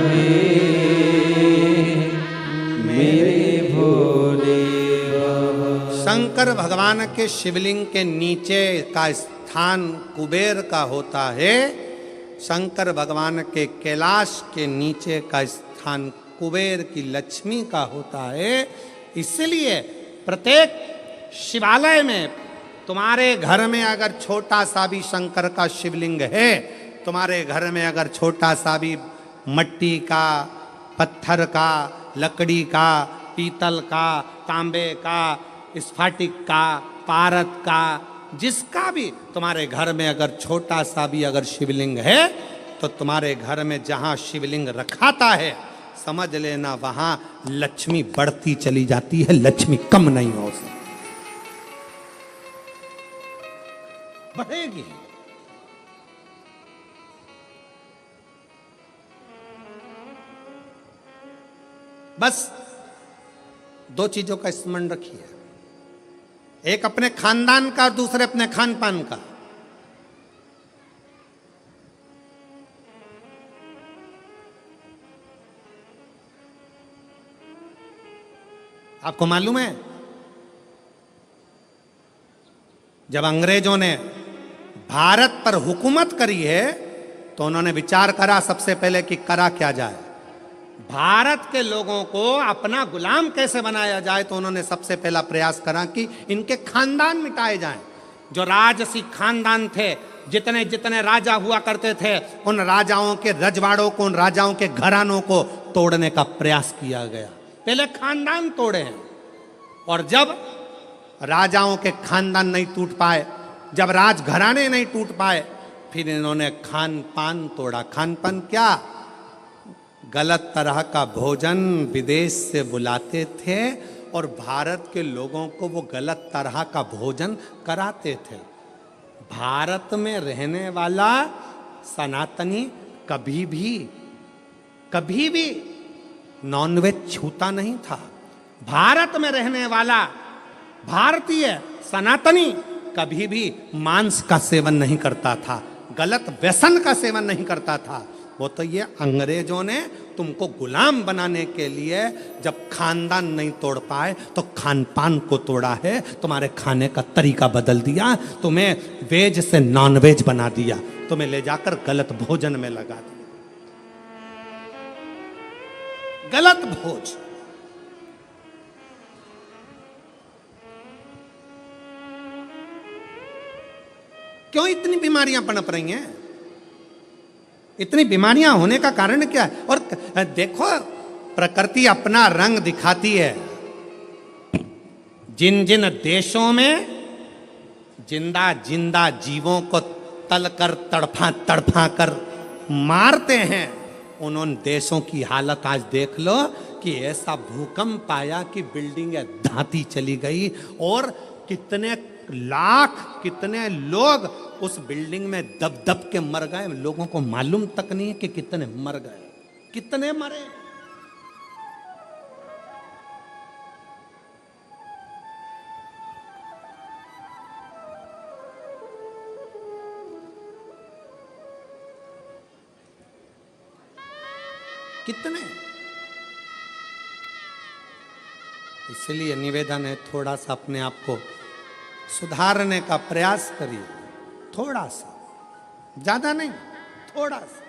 Speaker 2: है मेरे भोले बाबा।
Speaker 1: शंकर भगवान के शिवलिंग के नीचे का स्थान कुबेर का होता है, शंकर भगवान के कैलाश के नीचे का स्थान कुबेर की लक्ष्मी का होता है। इसलिए प्रत्येक शिवालय में तुम्हारे घर में अगर छोटा सा भी शंकर का शिवलिंग है, तुम्हारे घर में अगर छोटा सा भी मट्टी का, पत्थर का, लकड़ी का, पीतल का, तांबे का, स्फटिक का, पारद का, जिसका भी तुम्हारे घर में अगर छोटा सा भी अगर शिवलिंग है, तो तुम्हारे घर में जहाँ शिवलिंग रखाता है, समझ लेना वहाँ लक्ष्मी बढ़ती चली जाती है, लक्ष्मी कम नहीं हो सकती, बढ़ेगी। बस दो चीजों का स्मरण रखिए, एक अपने खानदान का और दूसरे अपने खान पान का। आपको मालूम है, जब अंग्रेजों ने भारत पर हुकूमत करी है, तो उन्होंने विचार करा सबसे पहले कि करा क्या जाए, भारत के लोगों को अपना गुलाम कैसे बनाया जाए। तो उन्होंने सबसे पहला प्रयास करा कि इनके खानदान मिटाए जाएं। जो राजसी खानदान थे, जितने जितने राजा हुआ करते थे, उन राजाओं के रजवाड़ों को, उन राजाओं के घरानों को तोड़ने का प्रयास किया गया। पहले खानदान तोड़े हैं, और जब राजाओं के खानदान नहीं टूट पाए, जब राजघराने नहीं टूट पाए, फिर इन्होंने खान पान तोड़ा। खान पान क्या? गलत तरह का भोजन विदेश से बुलाते थे और भारत के लोगों को वो गलत तरह का भोजन कराते थे। भारत में रहने वाला सनातनी कभी भी नॉनवेज छूता नहीं था। भारत में रहने वाला भारतीय सनातनी कभी भी मांस का सेवन नहीं करता था, गलत व्यसन का सेवन नहीं करता था। वो तो ये अंग्रेजों ने तुमको गुलाम बनाने के लिए जब खानदान नहीं तोड़ पाए तो खान पान को तोड़ा है, तुम्हारे खाने का तरीका बदल दिया, तुम्हें वेज से नॉन वेज बना दिया, तुम्हें ले जाकर गलत भोजन में लगा दिया। गलत भोज। क्यों इतनी बीमारियां पनप रही हैं? इतनी बीमारियां होने का कारण क्या है? और देखो, प्रकृति अपना रंग दिखाती है। जिन जिन देशों में जिंदा जिंदा जीवों को तलकर तड़फा कर मारते हैं, उन देशों की हालत आज देख लो कि ऐसा भूकंप आया कि बिल्डिंगें धाती चली गई, और कितने लाख, कितने लोग उस बिल्डिंग में दब दब के मर गए। लोगों को मालूम तक नहीं है कि कितने मर गए, कितने मरे। कितने। इसलिए निवेदन है, थोड़ा सा अपने आप को सुधारने का प्रयास करिए, थोड़ा सा, ज्यादा नहीं, थोड़ा सा।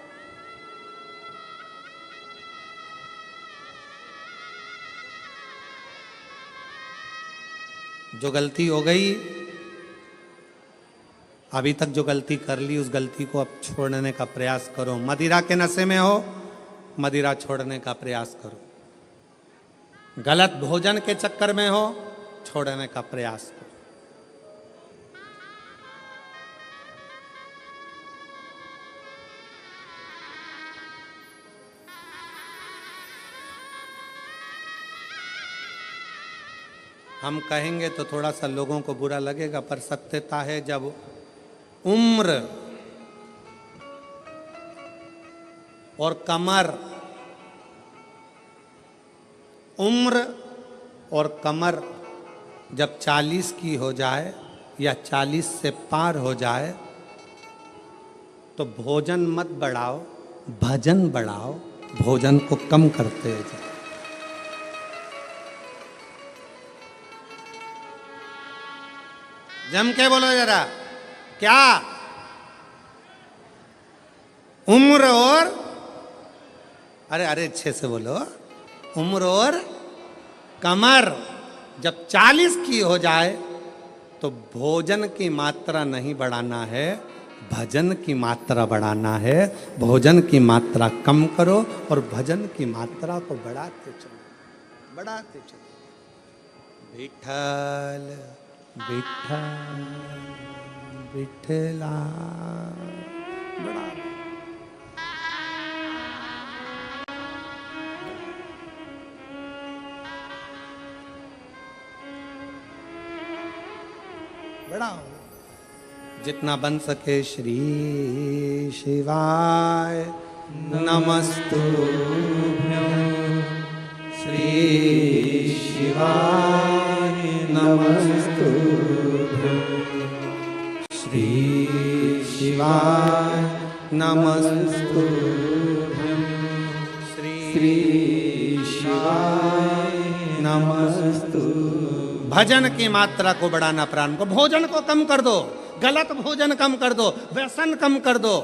Speaker 1: जो गलती हो गई, अभी तक जो गलती कर ली, उस गलती को अब छोड़ने का प्रयास करो। मदिरा के नशे में हो, मदिरा छोड़ने का प्रयास करो। गलत भोजन के चक्कर में हो, छोड़ने का प्रयास करो। हम कहेंगे तो थोड़ा सा लोगों को बुरा लगेगा, पर सत्यता है, जब उम्र और कमर, उम्र और कमर जब 40 की हो जाए या 40 से पार हो जाए, तो भोजन मत बढ़ाओ, भजन बढ़ाओ, भोजन को कम करते जाओ। जम के बोलो जरा, क्या उम्र और, अरे अरे अच्छे से बोलो, उम्र और कमर जब 40 की हो जाए तो भोजन की मात्रा नहीं बढ़ाना है, भजन की मात्रा बढ़ाना है। भोजन की मात्रा कम करो और भजन की मात्रा को बढ़ाते चलो, बढ़ाते चलो। विठल विठल विठला, बड़ा बड़ा हो। जितना बन सके श्री शिवाय नमस्तुभ्यं, श्री शिवाय नमस्तुभ्यं, श्री शिवाय नमस्तुभ्यं, श्री शिवाय नमस्तुभ्यं। भजन की मात्रा को बढ़ाना, प्राण को, भोजन को कम कर दो, गलत भोजन कम कर दो, व्यसन कम कर दो।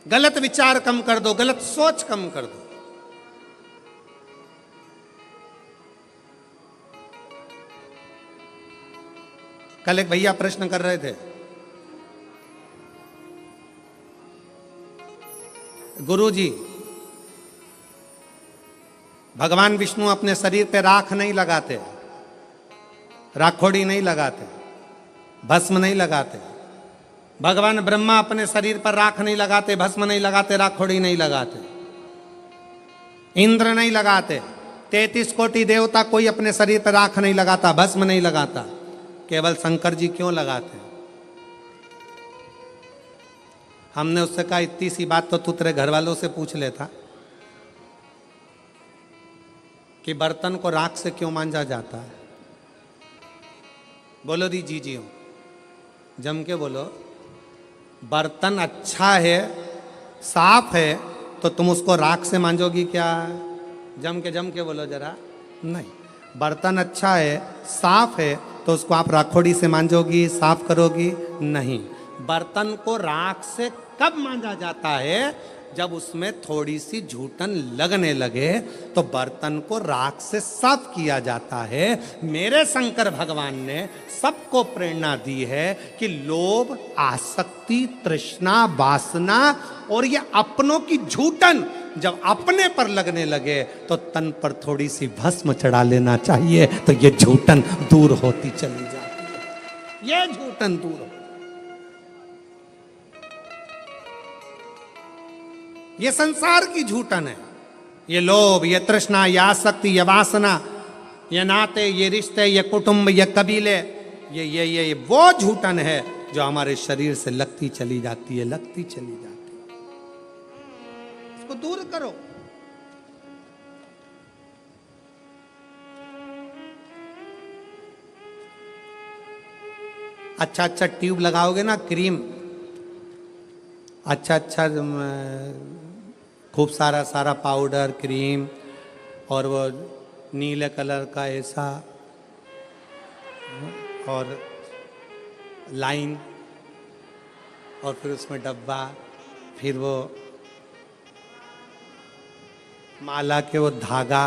Speaker 1: गलत विचार कम कर दो, गलत सोच कम कर दो। कल एक भैया प्रश्न कर रहे थे, गुरुजी भगवान विष्णु अपने शरीर पे राख नहीं लगाते, राखोड़ी नहीं लगाते, भस्म नहीं लगाते। भगवान ब्रह्मा अपने शरीर पर राख नहीं लगाते, भस्म नहीं लगाते, राखोड़ी नहीं लगाते। इंद्र नहीं लगाते। 33 कोटि देवता कोई अपने शरीर पर राख नहीं लगाता, भस्म नहीं लगाता। केवल शंकर जी क्यों लगाते? हमने उससे कहा, इतनी सी बात तो तू तेरे घर वालों से पूछ लेता कि बर्तन को राख से क्यों मांजा जाता है। बोलो दी जी हो, जम के बोलो। बर्तन अच्छा है, साफ है, तो तुम उसको राख से मांजोगी क्या? जम के बोलो जरा। नहीं, बर्तन अच्छा है, साफ है, तो उसको आप राखोड़ी से मांजोगी, साफ करोगी? नहीं। बर्तन को राख से कब मांजा जाता है? जब उसमें थोड़ी सी झूठन लगने लगे तो बर्तन को राख से साफ किया जाता है। मेरे शंकर भगवान ने सबको प्रेरणा दी है कि लोभ, आसक्ति, तृष्णा, वासना और ये अपनों की झूठन जब अपने पर लगने लगे तो तन पर थोड़ी सी भस्म चढ़ा लेना चाहिए, तो ये झूठन दूर होती चली जाती है। ये झूठन दूर हो, ये संसार की झूठन है। ये लोभ, ये तृष्णा, ये आसक्ति, ये वासना, ये नाते, ये रिश्ते, ये कुटुंब, ये कबीले, ये वो झूठन है जो हमारे शरीर से लगती चली जाती है, लगती चली जाती है। इसको दूर करो। अच्छा ट्यूब लगाओगे ना, क्रीम, अच्छा अच्छा खूब सारा सारा पाउडर क्रीम और वो नीले कलर का ऐसा और लाइन और फिर उसमें डब्बा, फिर वो माला के वो धागा,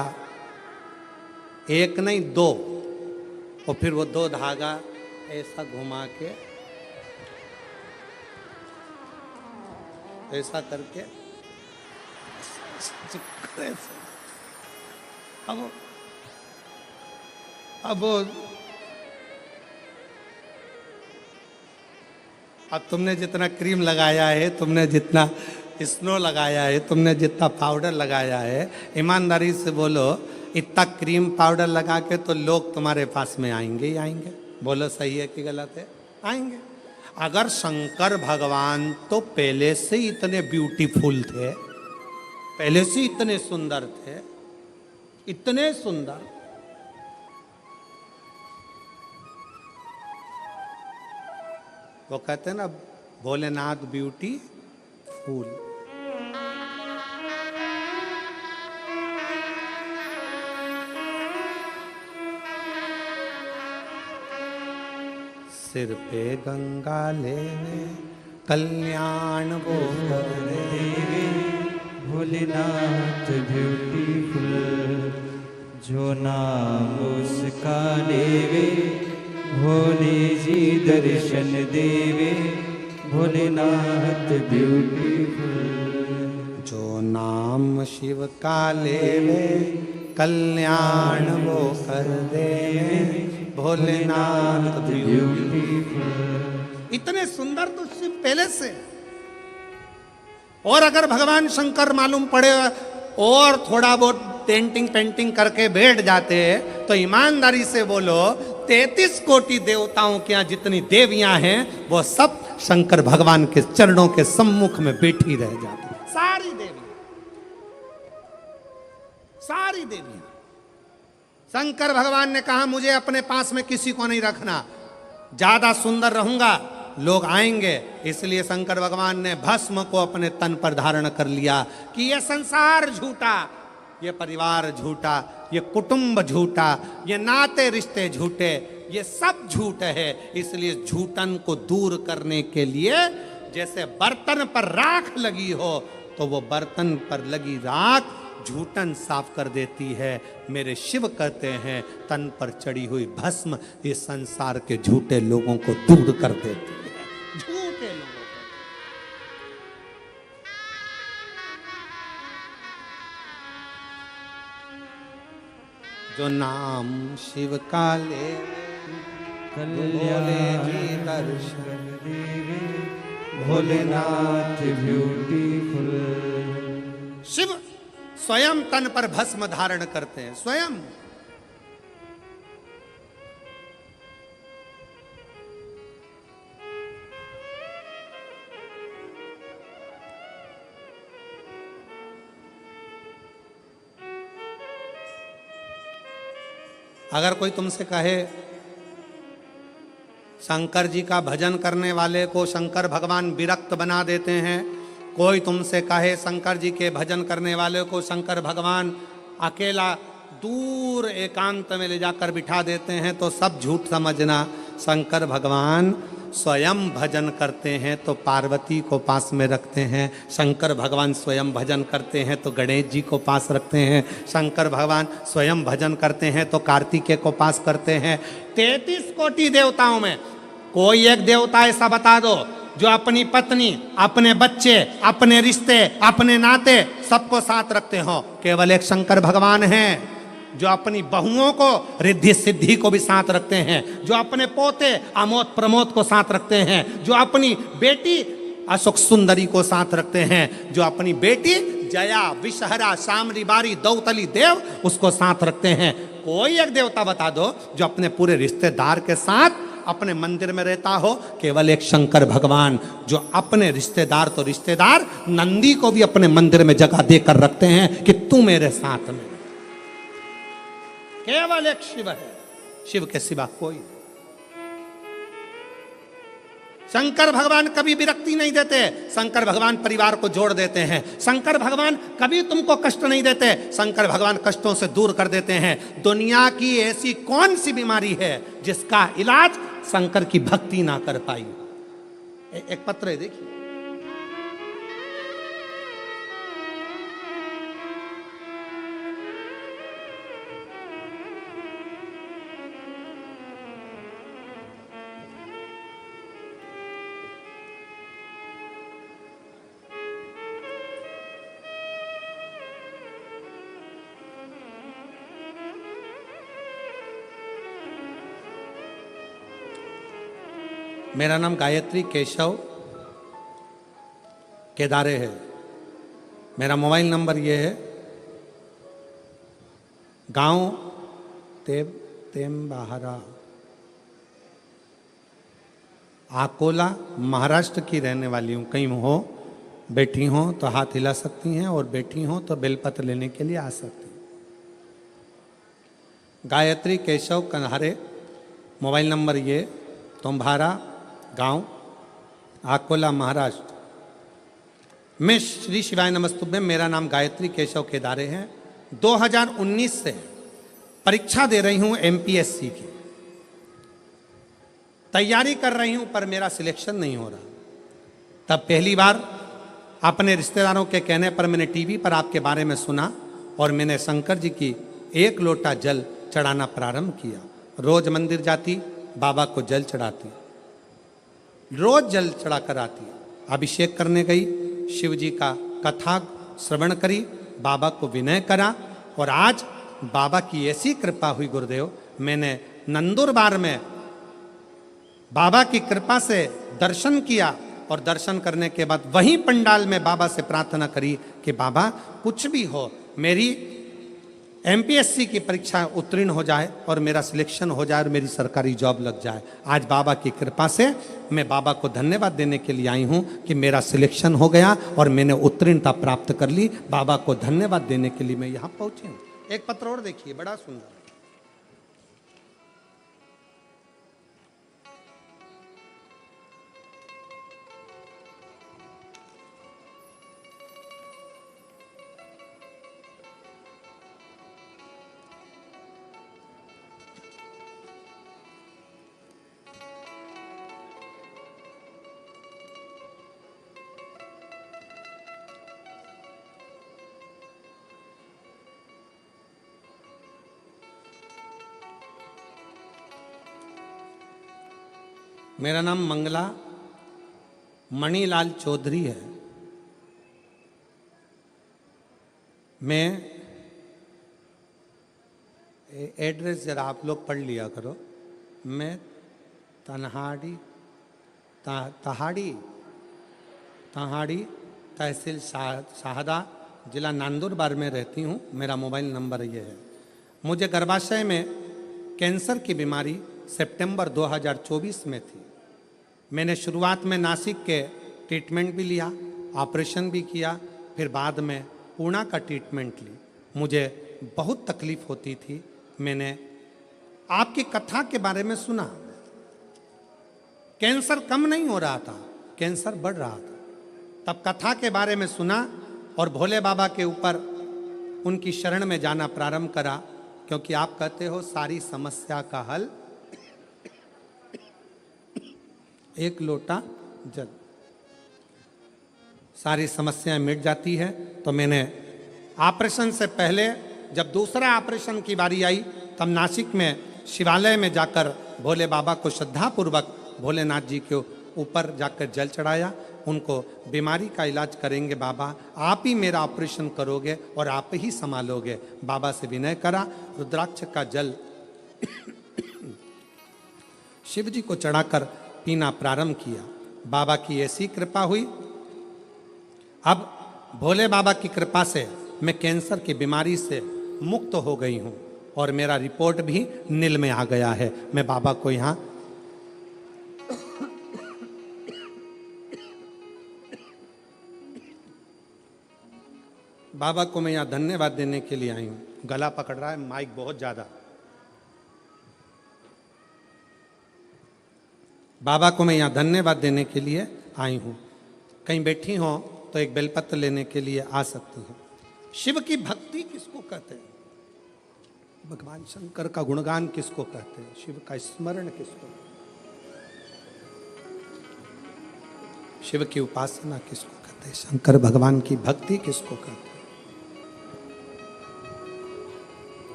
Speaker 1: एक नहीं दो, और फिर वो दो धागा ऐसा घुमा के ऐसा करके अब तुमने जितना क्रीम लगाया है, तुमने जितना स्नो लगाया है, तुमने जितना पाउडर लगाया है, ईमानदारी से बोलो इतना क्रीम पाउडर लगा के तो लोग तुम्हारे पास में आएंगे ही आएंगे। बोलो सही है कि गलत है? आएंगे। अगर शंकर भगवान तो पहले से ही इतने ब्यूटीफुल थे, पहले से इतने सुंदर थे, इतने सुंदर, वो कहते हैं ना भोलेनाथ ब्यूटी फूल। सिर पे गंगा लेवे कल्याण वो कर देवे,
Speaker 2: भोलेनाथ ब्यूटीफुल, जो नाम उसका लेवे भोले जी दर्शन देवे, भोलेनाथ ब्यूटीफुल।
Speaker 1: जो नाम शिव का लेवे कल्याण वो कर देवे, भोलेनाथ ब्यूटीफुल। इतने सुंदर तो शिव पहले से, और अगर भगवान शंकर मालूम पड़े और थोड़ा बहुत पेंटिंग पेंटिंग करके बैठ जाते तो ईमानदारी से बोलो 33 कोटि देवताओं के यहाँ जितनी देवियां हैं वो सब शंकर भगवान के चरणों के सम्मुख में बैठी रह जाती, सारी देवियां, सारी देवियां। शंकर भगवान ने कहा मुझे अपने पास में किसी को नहीं रखना, ज्यादा सुंदर रहूंगा लोग आएंगे, इसलिए शंकर भगवान ने भस्म को अपने तन पर धारण कर लिया कि ये संसार झूठा, ये परिवार झूठा, ये कुटुंब झूठा, ये नाते रिश्ते झूठे, ये सब झूठ है। इसलिए झूठन को दूर करने के लिए जैसे बर्तन पर राख लगी हो तो वो बर्तन पर लगी राख झूठन साफ कर देती है। मेरे शिव कहते हैं तन पर चढ़ी हुई भस्म ये संसार के झूठे लोगों को दूर कर देती है, झूठे लोगों को। जो नाम शिव का ले
Speaker 2: कल्याण
Speaker 1: जी दर्शन
Speaker 2: देवे, भोलेनाथ ब्यूटीफुल।
Speaker 1: शिव स्वयं तन पर भस्म धारण करते हैं, स्वयं। अगर कोई तुमसे कहे शंकर जी का भजन करने वाले को शंकर भगवान विरक्त बना देते हैं, कोई तुमसे कहे शंकर जी के भजन करने वाले को शंकर भगवान अकेला दूर एकांत में ले जाकर बिठा देते हैं, तो सब झूठ समझना। शंकर भगवान स्वयं भजन करते हैं तो पार्वती को पास में रखते हैं, शंकर भगवान स्वयं भजन करते हैं तो गणेश जी को पास रखते हैं, शंकर भगवान स्वयं भजन करते हैं तो कार्तिकेय को पास करते हैं। 33 कोटि देवताओं में कोई एक देवता ऐसा बता दो जो अपनी पत्नी, अपने बच्चे, अपने रिश्ते, अपने नाते सबको साथ रखते हो। केवल एक शंकर भगवान हैं जो अपनी बहुओं को रिद्धि सिद्धि को भी साथ रखते हैं, जो अपने पोते आमोद प्रमोद को साथ रखते हैं, जो अपनी बेटी अशोक सुंदरी को साथ रखते हैं, जो अपनी बेटी जया विषहरा शामरी बारी दौतली देव उसको साथ रखते हैं। कोई एक देवता बता दो जो अपने पूरे रिश्तेदार के साथ अपने मंदिर में रहता हो। केवल एक शंकर भगवान जो अपने रिश्तेदार तो रिश्तेदार नंदी को भी अपने मंदिर में जगह देकर रखते हैं कि तू मेरे साथ में। केवल एक शिव है, शिव के सिवा कोई। शंकर भगवान कभी विरक्ति नहीं देते, शंकर भगवान परिवार को जोड़ देते हैं, शंकर भगवान कभी तुमको कष्ट नहीं देते, शंकर भगवान कष्टों से दूर कर देते हैं। दुनिया की ऐसी कौन सी बीमारी है जिसका इलाज शंकर की भक्ति ना कर पाई। एक पत्र है, देखिए। मेरा नाम गायत्री केशव केदारे है। मेरा मोबाइल नंबर ये है, गांव तेमबाहरा, अकोला, महाराष्ट्र की रहने वाली हूँ। कहीं हो बैठी हो तो हाथ हिला सकती हैं, और बैठी हो तो बेलपत्र लेने के लिए आ सकती हैं। गायत्री केशव कन्हारे, मोबाइल नंबर ये, तुम्हारा गांव अकोला, महाराष्ट्र। मैं श्री शिवाय नमस्तुभ्यम। मेरा नाम गायत्री केशव केदारे है। 2019 से परीक्षा दे रही हूं एमपीएससी की, तैयारी कर रही हूं, पर मेरा सिलेक्शन नहीं हो रहा। तब पहली बार अपने रिश्तेदारों के कहने पर मैंने टीवी पर आपके बारे में सुना, और मैंने शंकर जी की 1 लोटा जल चढ़ाना प्रारंभ किया। रोज मंदिर जाती, बाबा को जल चढ़ाती, रोज जल चढ़ा कर आती। अभिषेक करने गई, शिव जी का कथा श्रवण करी, बाबा को विनय करा, और आज बाबा की ऐसी कृपा हुई गुरुदेव, मैंने नंदुरबार में बाबा की कृपा से दर्शन किया, और दर्शन करने के बाद वहीं पंडाल में बाबा से प्रार्थना करी कि बाबा कुछ भी हो, मेरी एमपीएससी की परीक्षा उत्तीर्ण हो जाए और मेरा सिलेक्शन हो जाए और मेरी सरकारी जॉब लग जाए। आज बाबा की कृपा से मैं बाबा को धन्यवाद देने के लिए आई हूँ कि मेरा सिलेक्शन हो गया और मैंने उत्तीर्णता प्राप्त कर ली। बाबा को धन्यवाद देने के लिए मैं यहाँ पहुँची हूँ। एक पत्र और देखिए, बड़ा सुंदर। मेरा नाम मंगला मणिलाल चौधरी है। मैं एड्रेस जरा आप लोग पढ़ लिया करो। मैं तहाड़ी तहसील शाहदा, जिला नंदुरबार में रहती हूँ। मेरा मोबाइल नंबर ये है। मुझे गर्भाशय में कैंसर की बीमारी सितंबर 2024 में थी। मैंने शुरुआत में नासिक के ट्रीटमेंट भी लिया, ऑपरेशन भी किया, फिर बाद में पूना का ट्रीटमेंट ली। मुझे बहुत तकलीफ होती थी। मैंने आपकी कथा के बारे में सुना। कैंसर कम नहीं हो रहा था, कैंसर बढ़ रहा था। तब कथा के बारे में सुना और भोले बाबा के ऊपर उनकी शरण में जाना प्रारंभ करा, क्योंकि आप कहते हो सारी समस्या का हल 1 लोटा जल, सारी समस्याएं मिट जाती है। तो मैंने ऑपरेशन से पहले जब दूसरा ऑपरेशन की बारी आई, तब नासिक में शिवालय में जाकर भोले बाबा को श्रद्धापूर्वक भोलेनाथ जी के ऊपर जाकर जल चढ़ाया। उनको बीमारी का इलाज करेंगे बाबा, आप ही मेरा ऑपरेशन करोगे और आप ही संभालोगे। बाबा से विनय करा, रुद्राक्ष का जल शिव जी को चढ़ाकर पीना प्रारंभ किया। बाबा की ऐसी कृपा हुई, अब भोले बाबा की कृपा से मैं कैंसर की बीमारी से मुक्त हो गई हूँ और मेरा रिपोर्ट भी नील में आ गया है। मैं बाबा को यहाँ धन्यवाद देने के लिए आई हूँ। गला पकड़ रहा है माइक बहुत ज़्यादा। बाबा को मैं यहाँ धन्यवाद देने के लिए आई हूँ। कहीं बैठी हो तो एक बेलपत्र लेने के लिए आ सकती हो। शिव की भक्ति किसको कहते हैं? भगवान शंकर का गुणगान किसको कहते हैं? शिव का स्मरण किसको? शिव की उपासना किसको कहते हैं? शंकर भगवान की भक्ति किसको कहते हैं?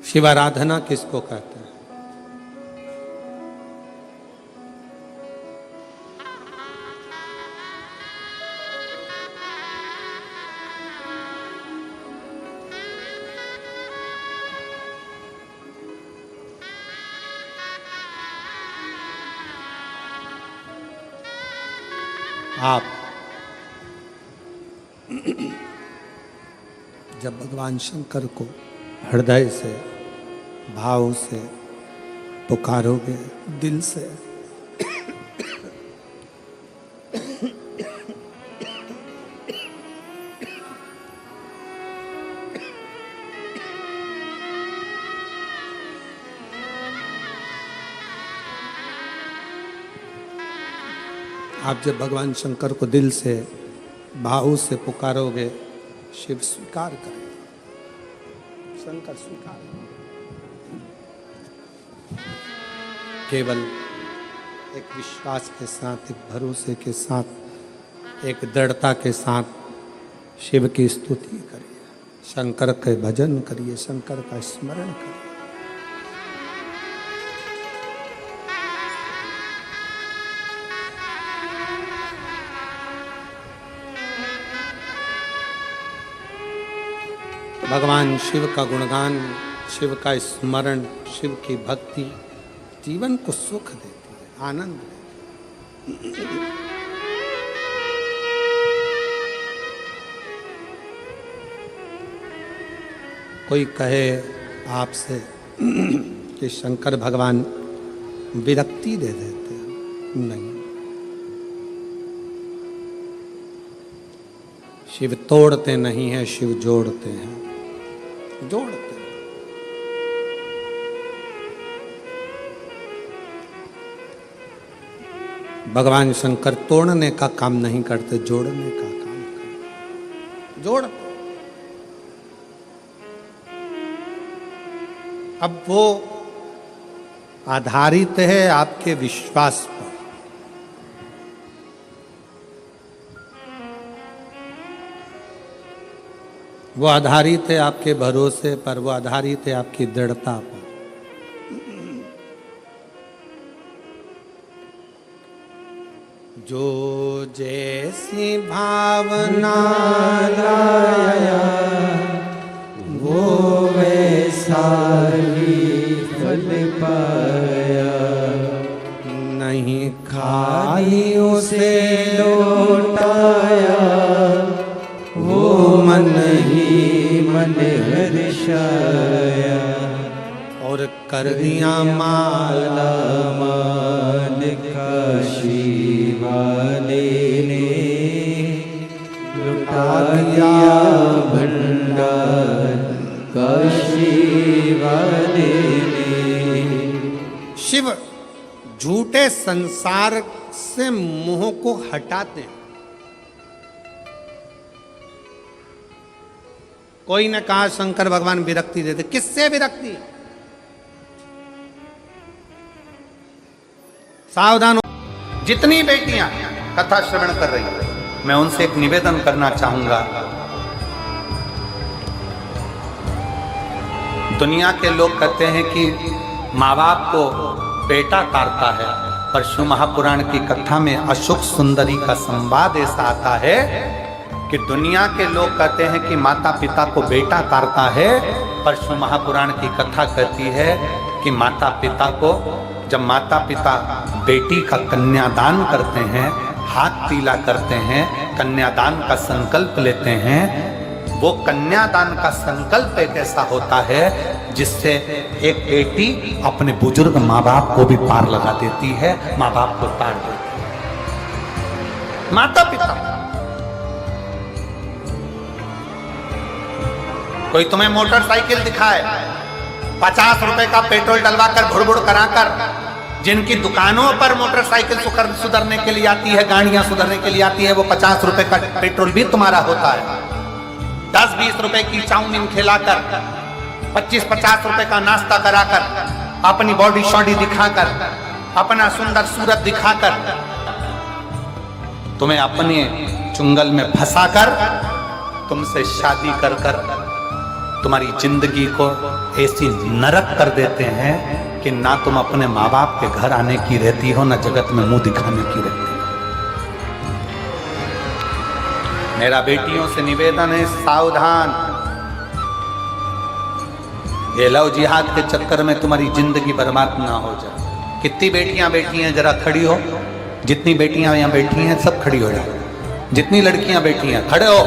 Speaker 1: शिवाराधना किसको कहते हैं? आप जब भगवान शंकर को हृदय से, भाव से पुकारोगे, दिल से, आप जब भगवान शंकर को दिल से, भाव से पुकारोगे, शिव स्वीकार करें, शंकर स्वीकार करें। केवल एक विश्वास के साथ, एक भरोसे के साथ, एक दृढ़ता के साथ शिव की स्तुति करिए, शंकर के भजन करिए, शंकर का स्मरण करिए। भगवान शिव का गुणगान, शिव का स्मरण, शिव की भक्ति जीवन को सुख देती है, आनंद देती है। कोई कहे आपसे कि शंकर भगवान विरक्ति दे देते हैं, नहीं। शिव तोड़ते नहीं हैं, शिव जोड़ते हैं, जोड़ते हैं। भगवान शंकर तोड़ने का काम नहीं करते, जोड़ने का काम करते, जोड़ते। अब वो आधारित है आपके विश्वास पर। वो आधारित है आपके भरोसे पर, वो आधारित है आपकी दृढ़ता पर। जो जैसी भावना लाया
Speaker 2: वो वैसा ही फल पाया।
Speaker 1: नहीं
Speaker 2: खाली उसे लौटाया, वो मन ही मन हर्षाया।
Speaker 1: और कर दिया माला
Speaker 2: मान काशी वाले ने, लुटा दिया भंडार काशी वाले ने।
Speaker 1: शिव झूठे संसार से मोह को हटाते हैं। कोई ने कहा शंकर भगवान विरक्ति देते, किससे विरक्ति? सावधान हो। जितनी बेटियां कथा श्रवण कर रही हैं, मैं उनसे एक निवेदन करना चाहूंगा। दुनिया के लोग कहते हैं कि माँ बाप को बेटा तारता है, पर शिव महापुराण की कथा में अशोक सुंदरी का संवाद ऐसा आता है कि दुनिया के लोग कहते हैं कि माता पिता को बेटा तारता है, पर शिव महापुराण की कथा कहती है कि माता पिता को, जब माता पिता बेटी का कन्यादान करते हैं, हाथ पीला करते हैं, कन्यादान का संकल्प लेते हैं, वो कन्यादान का संकल्प एक ऐसा होता है जिससे एक बेटी अपने बुजुर्ग माँ बाप को भी पार लगा देती है, माँ बाप को तार देती है। माता पिता, कोई तुम्हें मोटरसाइकिल दिखाए, 50 रुपए का पेट्रोल डलवाकर भुड़भुड़ कराकर जिनकी दुकानों पर मोटरसाइकिल सुधरने के लिए आती है, गाड़ियां सुधरने के लिए आती है, वो 50 रुपए का पेट्रोल भी तुम्हारा होता है। 10-20 रुपए की चाउमीन खिलाकर, 25-50 रुपए का नाश्ता कराकर, अपनी बॉडी शॉडी दिखाकर, अपना सुंदर सूरत दिखाकर, तुम्हें अपने चुंगल में फंसाकर तुमसे शादी कर कर तुम्हारी जिंदगी को ऐसी नरक कर देते हैं कि ना तुम अपने माँ बाप के घर आने की रहती हो, ना जगत में मुंह दिखाने की रहती हो। मेरा बेटियों से निवेदन है, सावधान। ये लव जिहाद के चक्कर में तुम्हारी जिंदगी बर्बाद ना हो जाए। कितनी बेटियां बैठी हैं, जरा खड़ी हो। जितनी बेटियां यहाँ बैठी हैं सब खड़ी हो जाओ। जितनी लड़कियां बैठी हैं खड़े हो।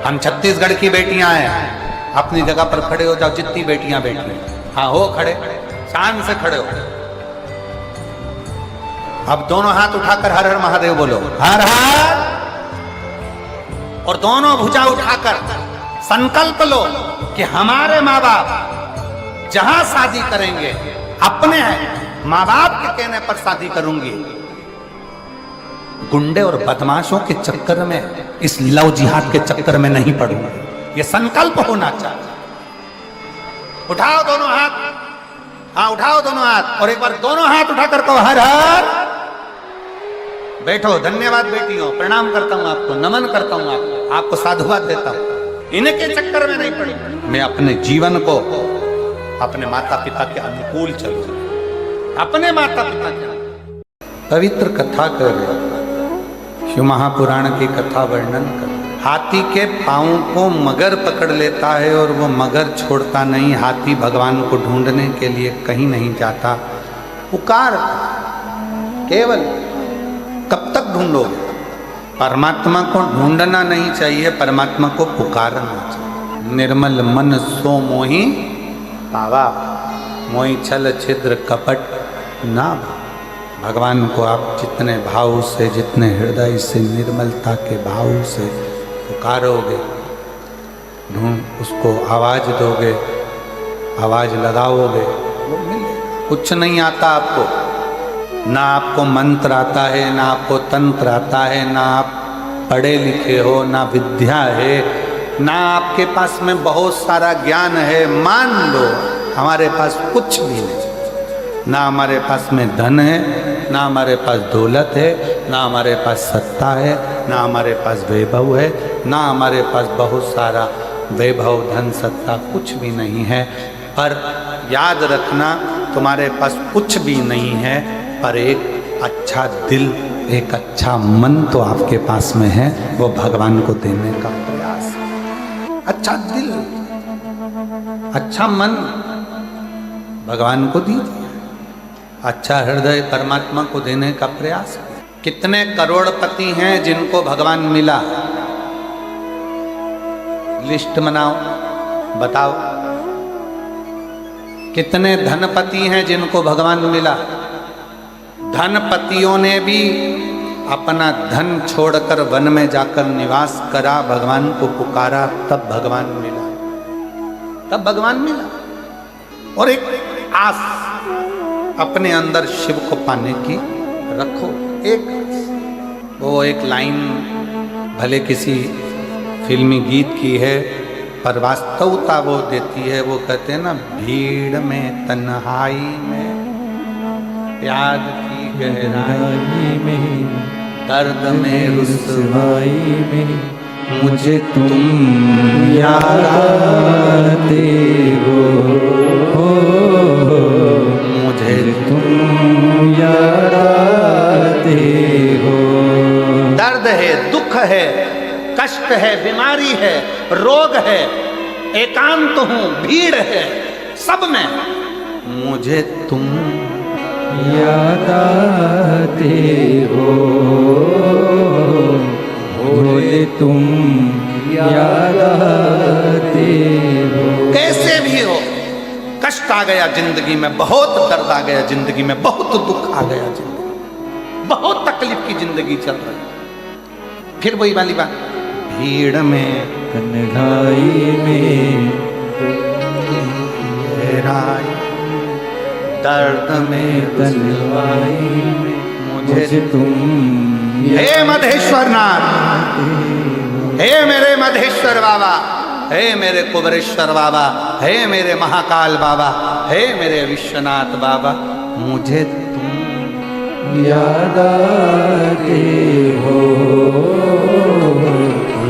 Speaker 1: हम छत्तीसगढ़ की बेटियां हैं, अपनी जगह पर खड़े हो जाओ। जितनी बेटियां बैठी हैं, हाँ हो खड़े, शान से खड़े हो। अब दोनों हाथ उठाकर हर हर महादेव बोलो, हर हर। और दोनों भुजा उठाकर संकल्प लो कि हमारे माँ बाप जहां शादी करेंगे, अपने माँ बाप के कहने पर शादी करूंगी। गुंडे और बदमाशों के चक्कर में, इस लव जिहाद के चक्कर में नहीं पड़ूंगा। ये संकल्प होना चाहिए। उठाओ दोनों हाथ, हाँ उठाओ दोनों हाथ, और एक बार दोनों हाथ उठाकर कहो हर हर। बैठो। धन्यवाद बेटियों, प्रणाम करता हूं आपको, नमन करता हूं आपको साधुवाद देता हूं। इनके चक्कर में नहीं पड़ी। मैं अपने जीवन को अपने माता पिता के अनुकूल चलूं, अपने माता पिता के। पवित्र कथा कर रहे, शिव महापुराण की कथा वर्णन कर। हाथी के पांव को मगर पकड़ लेता है और वो मगर छोड़ता नहीं। हाथी भगवान को ढूंढने के लिए कहीं नहीं जाता, पुकार केवल। कब तक ढूंढोगे? परमात्मा को ढूंढना नहीं चाहिए, परमात्मा को पुकारना चाहिए। निर्मल मन सो मोहि पावा, मोहि छल छिद्र कपट ना। भगवान को आप जितने भाव से, जितने हृदय से, निर्मलता के भाव से पुकारोगे, उसको आवाज दोगे, आवाज लगाओगे, वो मिलेगा। कुछ नहीं आता आपको, ना आपको मंत्र आता है, ना आपको तंत्र आता है, ना आप पढ़े लिखे हो, ना विद्या है, ना आपके पास में बहुत सारा ज्ञान है। मान लो हमारे पास कुछ भी नहीं, ना हमारे पास में धन है, ना हमारे पास दौलत है, ना हमारे पास सत्ता है, ना हमारे पास वैभव है, ना हमारे पास बहुत सारा वैभव, धन, सत्ता कुछ भी नहीं है। पर याद रखना, तुम्हारे पास कुछ भी नहीं है, पर एक अच्छा दिल, एक अच्छा मन तो आपके पास में है। वो भगवान को देने का प्रयास। अच्छा दिल, अच्छा मन भगवान को दीजिए, अच्छा हृदय परमात्मा को देने का प्रयास। कितने करोड़पति हैं जिनको भगवान मिला? लिस्ट बनाओ, बताओ। कितने धनपति हैं जिनको भगवान मिला? धनपतियों ने भी अपना धन छोड़कर वन में जाकर निवास करा, भगवान को पुकारा, तब भगवान मिला, तब भगवान मिला। और एक आस अपने अंदर शिव को पाने की रखो। एक वो एक लाइन भले किसी फिल्मी गीत की है, पर वास्तवता वो देती है। वो कहते हैं ना, भीड़ में तन्हाई में प्यार की गहराई में, दर्द में रुसवाई में, मुझे तुम याद आते हो, मुझे तुम याद आते हो। दर्द है, दुख है, कष्ट है, बीमारी है, रोग है, एकांत हूँ, भीड़ है, सब में मुझे तुम याद आते हो, भोले तुम याद आते हो। कैसे भी हो, कष्ट आ गया जिंदगी में, बहुत दर्द आ गया जिंदगी में, बहुत दुख आ गया जिंदगी में, बहुत तकलीफ की जिंदगी चल रही है। फिर वही वाली बात, भीड़ में तन्हाई में दर्द में
Speaker 2: तन्हाई में मुझे तुम
Speaker 1: हे मधेश्वर नाथ, हे मेरे मधेश्वर बाबा, हे मेरे कुबरेश्वर बाबा, हे मेरे महाकाल बाबा, हे मेरे विश्वनाथ बाबा, मुझे तुम
Speaker 2: याद आते हो,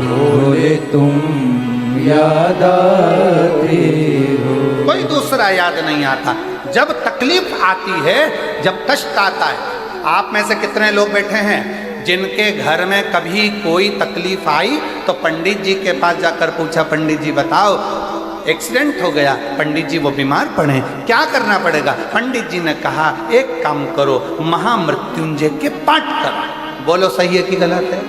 Speaker 2: बोले तुम याद आते हो।
Speaker 1: कोई दूसरा याद नहीं आता। जब तकलीफ आती है, जब कष्ट आता है, आप में से कितने लोग बैठे हैं जिनके घर में कभी कोई तकलीफ आई तो पंडित जी के पास जाकर पूछा, पंडित जी बताओ एक्सीडेंट हो गया, पंडित जी वो बीमार पड़े, क्या करना पड़ेगा? पंडित जी ने कहा एक काम करो, महामृत्युंजय के पाठ करो। बोलो सही है कि गलत है?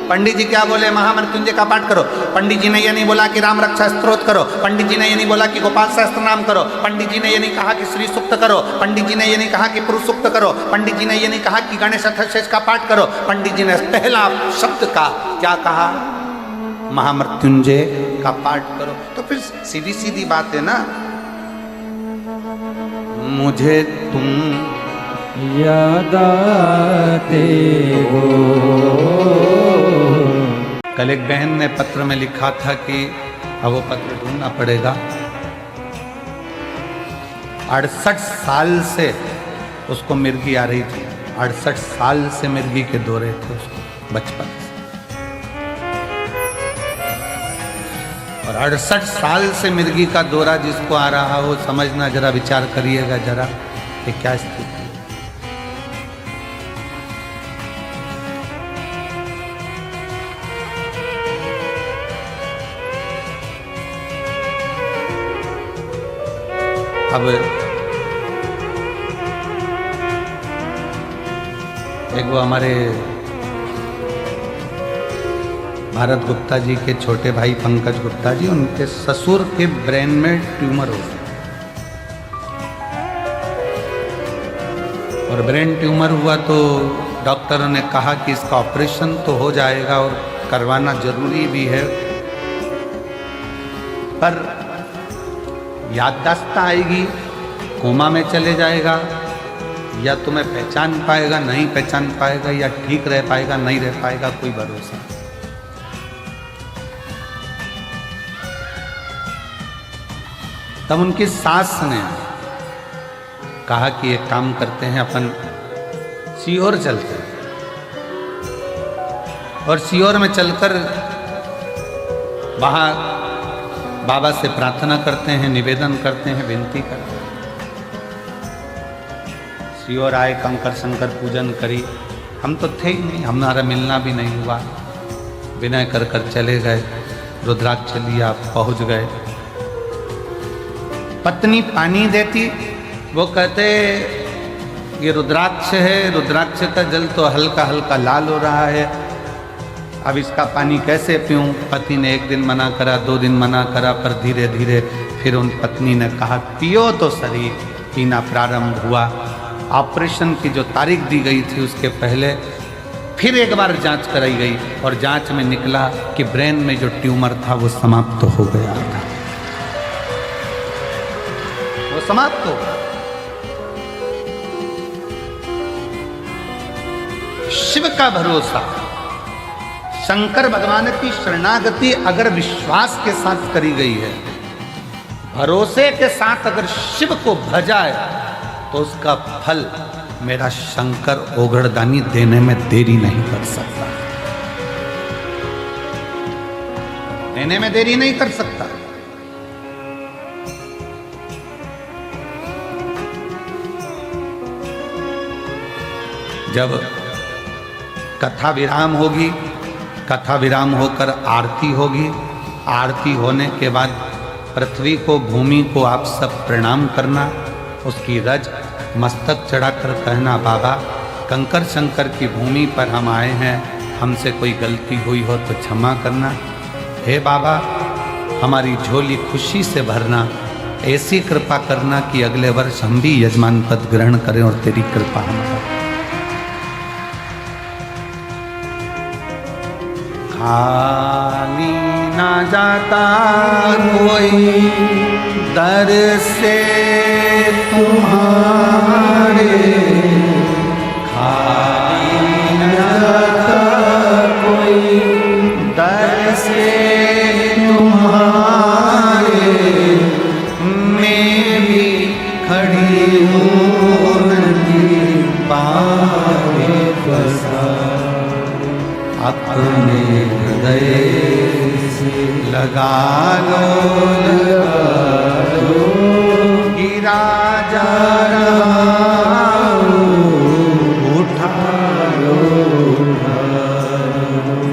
Speaker 1: पंडित जी क्या बोले? महामृत्युंजय का पाठ करो। पंडित जी ने ये नहीं बोला कि राम रक्षा स्तोत्र करो, पंडित जी ने ये नहीं बोला कि गोपाल सहस्त्र नाम करो, पंडित जी ने ये नहीं कहा कि श्री सूक्त करो, पंडित जी ने ये नहीं कहा कि पुरुष सूक्त करो, पंडित जी ने ये नहीं कहा कि गणेश अथर्वशीर्ष का पाठ करो। पंडित जी ने पहला शब्द का क्या कहा? महामृत्युंजय का पाठ करो। तो फिर सीधी सीधी बात है ना, मुझे तुम
Speaker 2: याद आते हो।
Speaker 1: कल एक बहन ने पत्र में लिखा था कि अब वो पत्र ढूंढना पड़ेगा। 68 साल से उसको मिर्गी आ रही थी, 68 साल से मिर्गी के दौरे थे उसको बचपन से, और 68 साल से मिर्गी का दौरा जिसको आ रहा हो, समझना, जरा विचार करिएगा जरा कि क्या स्थिति है। अब एक वो हमारे भारत गुप्ता जी के छोटे भाई पंकज गुप्ता जी, उनके ससुर के ब्रेन में ट्यूमर हो गया, और ब्रेन ट्यूमर हुआ तो डॉक्टरों ने कहा कि इसका ऑपरेशन तो हो जाएगा और करवाना जरूरी भी है, पर याददाश्त आएगी, कोमा में चले जाएगा, या तुम्हें पहचान पाएगा, नहीं पहचान पाएगा, या ठीक रह पाएगा, नहीं रह पाएगा, कोई भरोसा। तब उनकी सास ने कहा कि एक काम करते हैं, अपन सीहोर चलते हैं, और सीहोर में चलकर वहाँ बाबा से प्रार्थना करते हैं, निवेदन करते हैं, विनती करते हैं। सीहोर आए, कंकर शंकर पूजन करी, हम तो थे ही नहीं, हमारा मिलना भी नहीं हुआ, विनय कर कर चले गए, रुद्राक्ष लिया, पहुँच गए। पत्नी पानी देती, वो कहते ये रुद्राक्ष है, रुद्राक्ष का जल तो हल्का हल्का लाल हो रहा है, अब इसका पानी कैसे पीऊं? पति ने एक दिन मना करा, 2 दिन मना करा, पर धीरे धीरे फिर उन पत्नी ने कहा पियो तो सही, पीना प्रारंभ हुआ। ऑपरेशन की जो तारीख दी गई थी उसके पहले फिर एक बार जांच कराई गई, और जांच में निकला कि ब्रेन में जो ट्यूमर था वो समाप्त हो गया था, वो समाप्त हो गया। शिव का भरोसा, शंकर भगवान की शरणागति अगर विश्वास के साथ करी गई है, भरोसे के साथ अगर शिव को भजाए, तो उसका फल मेरा शंकर ओघड़दानी देने में देरी नहीं कर सकता, देने में देरी नहीं कर सकता। जब कथा विराम होगी, कथा विराम होकर आरती होगी, आरती होने के बाद पृथ्वी को, भूमि को आप सब प्रणाम करना, उसकी रज मस्तक चढ़ाकर कहना बाबा कंकर शंकर की भूमि पर हम आए हैं, हमसे कोई गलती हुई हो तो क्षमा करना। हे बाबा हमारी झोली खुशी से भरना, ऐसी कृपा करना कि अगले वर्ष हम भी यजमान पद ग्रहण करें और तेरी कृपा हमारा। खाली ना जाता कोई दर से तुम्हारे खाली न जाता कोई, दर से तुम्हारे मैं भी खड़ी हूँ नदी पावे बसा, अपने हृदय से लगा लो गिरा जा रहा उठा लो,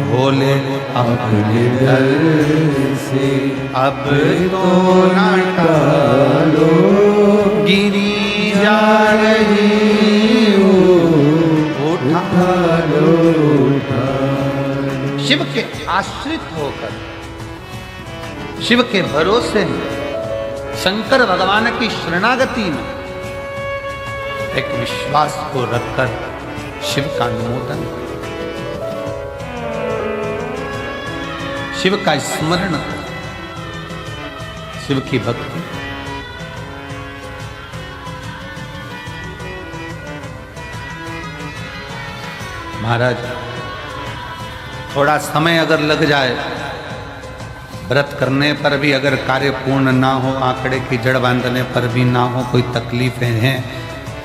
Speaker 1: भोले अपने दर से अब तो न टालो, गिरी जा रही उठा लो। शिव के आश्रित होकर, शिव के भरोसे में, शंकर भगवान की शरणागति में एक विश्वास को रखकर शिव का अनुमोदन, शिव का स्मरण, शिव की भक्ति। महाराज थोड़ा समय अगर लग जाए, व्रत करने पर भी अगर कार्य पूर्ण ना हो, आंकड़े की जड़ बांधने पर भी ना हो, कोई तकलीफें हैं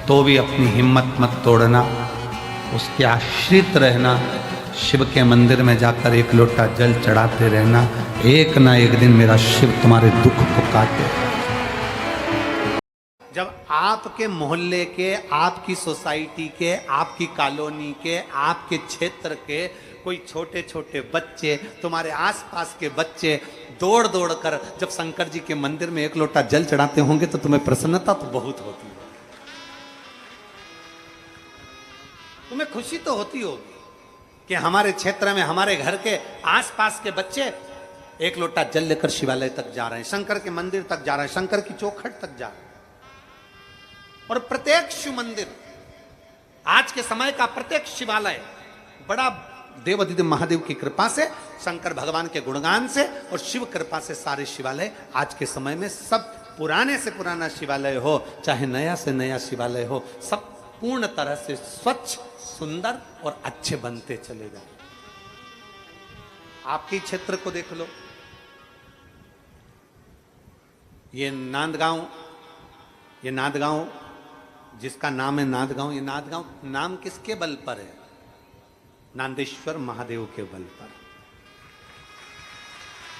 Speaker 1: तो भी अपनी हिम्मत मत तोड़ना, उसके आश्रित रहना, शिव के मंदिर में जाकर एक लोटा जल चढ़ाते रहना। एक ना एक दिन मेरा शिव तुम्हारे दुख को काटे। जब आपके मोहल्ले के, आपकी सोसाइटी के, आपकी कॉलोनी के, आपके क्षेत्र के कोई छोटे छोटे बच्चे, तुम्हारे आसपास के बच्चे दौड़ दौड़ कर जब शंकर जी के मंदिर में एक लोटा जल चढ़ाते होंगे तो तुम्हें प्रसन्नता तो बहुत होती है, तुम्हें खुशी तो होती होगी कि हमारे क्षेत्र में, हमारे घर के आसपास के बच्चे एक लोटा जल लेकर शिवालय तक जा रहे हैं, शंकर के मंदिर तक जा रहे हैं, शंकर की चौखट तक जा रहे हैं। और प्रत्येक शिव मंदिर, आज के समय का प्रत्येक शिवालय बड़ा देवाधिदेव महादेव की कृपा से, शंकर भगवान के गुणगान से और शिव कृपा से सारे शिवालय आज के समय में सब पुराने से पुराना शिवालय हो, चाहे नया से नया शिवालय हो, सब पूर्ण तरह से स्वच्छ, सुंदर और अच्छे बनते चले जाए। आपके क्षेत्र को देख लो, ये नांदगांव जिसका नाम है नांदगांव, ये नांदगांव नाम किसके बल पर है? नांदेश्वर महादेव के बल पर,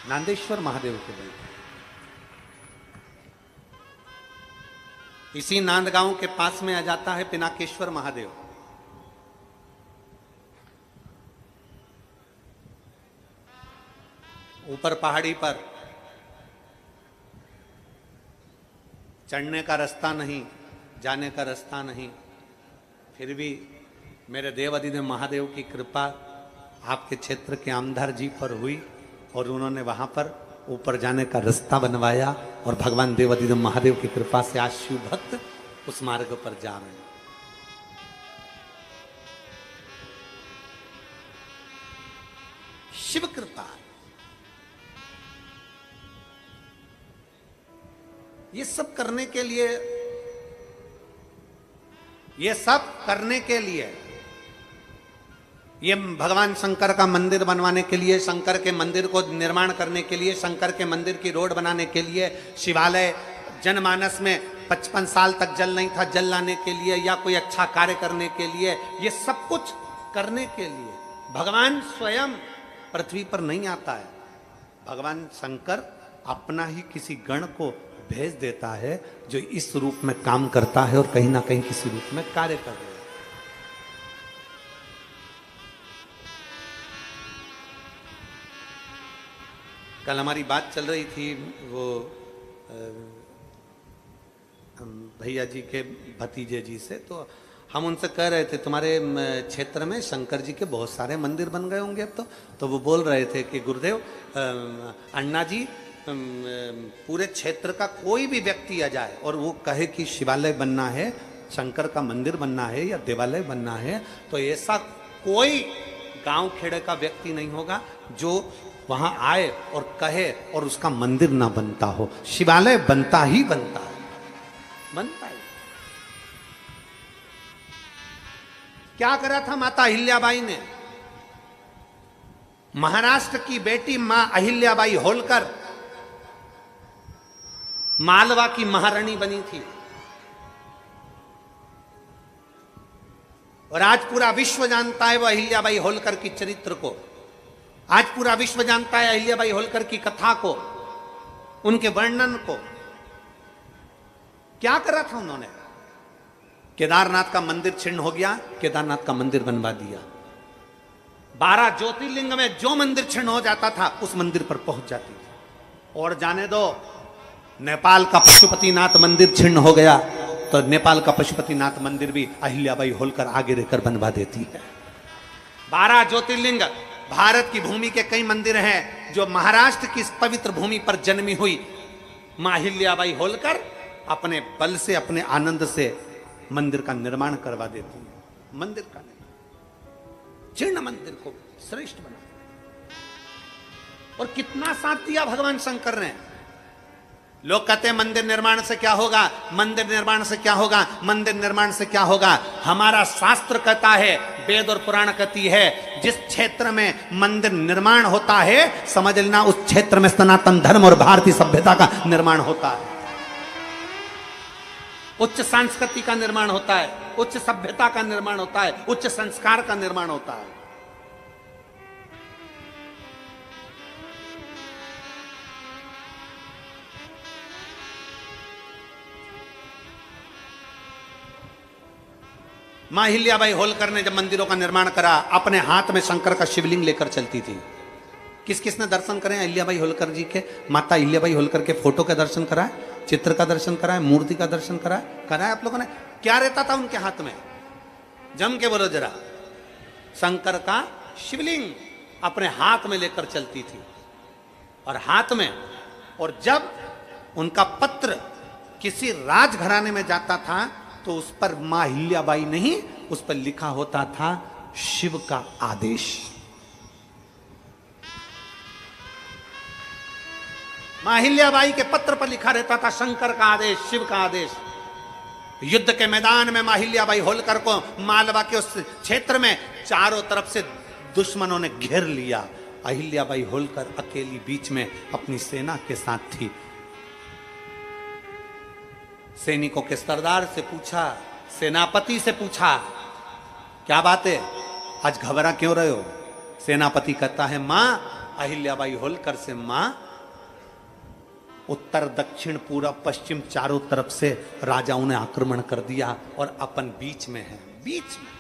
Speaker 1: नांदेश्वर महादेव के बल पर। इसी नांदगांव के पास में आ जाता है पिनाकेश्वर महादेव। ऊपर पहाड़ी पर चढ़ने का रास्ता नहीं, जाने का रास्ता नहीं, फिर भी मेरे देवाधिदेव महादेव की कृपा आपके क्षेत्र के आमदार जी पर हुई और उन्होंने वहां पर ऊपर जाने का रास्ता बनवाया और भगवान देवाधिदेव महादेव की कृपा से आज शिव भक्त उस मार्ग पर जा रहे हैं। शिव कृपा, ये सब करने के लिए, ये सब करने के लिए, ये भगवान शंकर का मंदिर बनवाने के लिए, शंकर के मंदिर को निर्माण करने के लिए, शंकर के मंदिर की रोड बनाने के लिए, शिवालय जनमानस में 55 साल तक जल नहीं था, जल लाने के लिए या कोई अच्छा कार्य करने के लिए, ये सब कुछ करने के लिए भगवान स्वयं पृथ्वी पर नहीं आता है। भगवान शंकर अपना ही किसी गण को भेज देता है जो इस रूप में काम करता है और कहीं ना कहीं किसी रूप में कार्य कर रहा है। कल हमारी बात चल रही थी वो भैया जी के भतीजे जी से, तो हम उनसे कह रहे थे तुम्हारे क्षेत्र में शंकर जी के बहुत सारे मंदिर बन गए होंगे अब तो वो बोल रहे थे कि गुरुदेव अन्ना जी पूरे क्षेत्र का कोई भी व्यक्ति आ जाए और वो कहे कि शिवालय बनना है, शंकर का मंदिर बनना है या देवालय बनना है, तो ऐसा कोई गांव खेड़े का व्यक्ति नहीं होगा जो वहां आए और कहे और उसका मंदिर ना बनता हो। शिवालय बनता ही बनता है, बनता ही। क्या करा था माता अहिल्याबाई ने? महाराष्ट्र की बेटी मां अहिल्याबाई होलकर मालवा की महारानी बनी थी और आज पूरा विश्व जानता है वह अहिल्याबाई होलकर की चरित्र को। आज पूरा विश्व जानता है अहिल्याबाई होलकर की कथा को, उनके वर्णन को। क्या करा था उन्होंने? केदारनाथ का मंदिर छिन्न हो गया, केदारनाथ का मंदिर बनवा दिया। 12 ज्योतिर्लिंग में जो मंदिर छिन्न हो जाता था उस मंदिर पर पहुंच जाती थी। और जाने दो, नेपाल का पशुपतिनाथ मंदिर छिन्न हो गया तो नेपाल का पशुपतिनाथ मंदिर भी अहिल्याबाई होलकर आगे रहकर बनवा देती है। 12 ज्योतिर्लिंग, भारत की भूमि के कई मंदिर हैं जो महाराष्ट्र की इस पवित्र भूमि पर जन्मी हुई मां अहिल्याबाई होलकर अपने बल से, अपने आनंद से मंदिर का निर्माण करवा देती है। मंदिर का निर्माण, जीर्ण मंदिर को श्रेष्ठ बना। और कितना साथ दिया भगवान शंकर ने। लोग कहते हैं मंदिर निर्माण से क्या होगा, मंदिर निर्माण से क्या होगा, मंदिर निर्माण से क्या होगा। हमारा शास्त्र कहता है, वेद और पुराण कहती है, जिस क्षेत्र में मंदिर निर्माण होता है समझ लेना उस क्षेत्र में सनातन धर्म और भारतीय सभ्यता का निर्माण होता है। उच्च संस्कृति का निर्माण होता है, उच्च सभ्यता का निर्माण होता है, उच्च संस्कार का निर्माण होता है। मां अहिल्याबाई होलकर ने जब मंदिरों का निर्माण करा, अपने हाथ में शंकर का शिवलिंग लेकर चलती थी। किस किस ने दर्शन करें अहिल्याबाई होलकर जी के? माता अहिल्याबाई होलकर के फोटो का दर्शन कराए, चित्र का दर्शन कराए, मूर्ति का दर्शन कराए आप लोगों ने? क्या रहता था उनके हाथ में? जम के बोलो जरा। शंकर का शिवलिंग अपने हाथ में लेकर चलती थी और हाथ में। और जब उनका पत्र किसी राजघराने में जाता था तो उस पर मां अहिल्याबाई नहीं, उस पर लिखा होता था शिव का आदेश। मां अहिल्याबाई के पत्र पर लिखा रहता था शंकर का आदेश, शिव का आदेश। युद्ध के मैदान में मां अहिल्याबाई होलकर को मालवा के उस क्षेत्र में चारों तरफ से दुश्मनों ने घेर लिया। अहिल्याबाई होलकर अकेली बीच में अपनी सेना के साथ थी। सैनिकों के सरदार से पूछा, सेनापति से पूछा, क्या बात है, आज घबरा क्यों रहे हो? सेनापति कहता है, मां अहिल्याबाई होलकर से मां उत्तर दक्षिण पूरब पश्चिम चारों तरफ से राजाओं ने आक्रमण कर दिया और अपन बीच में है। बीच में,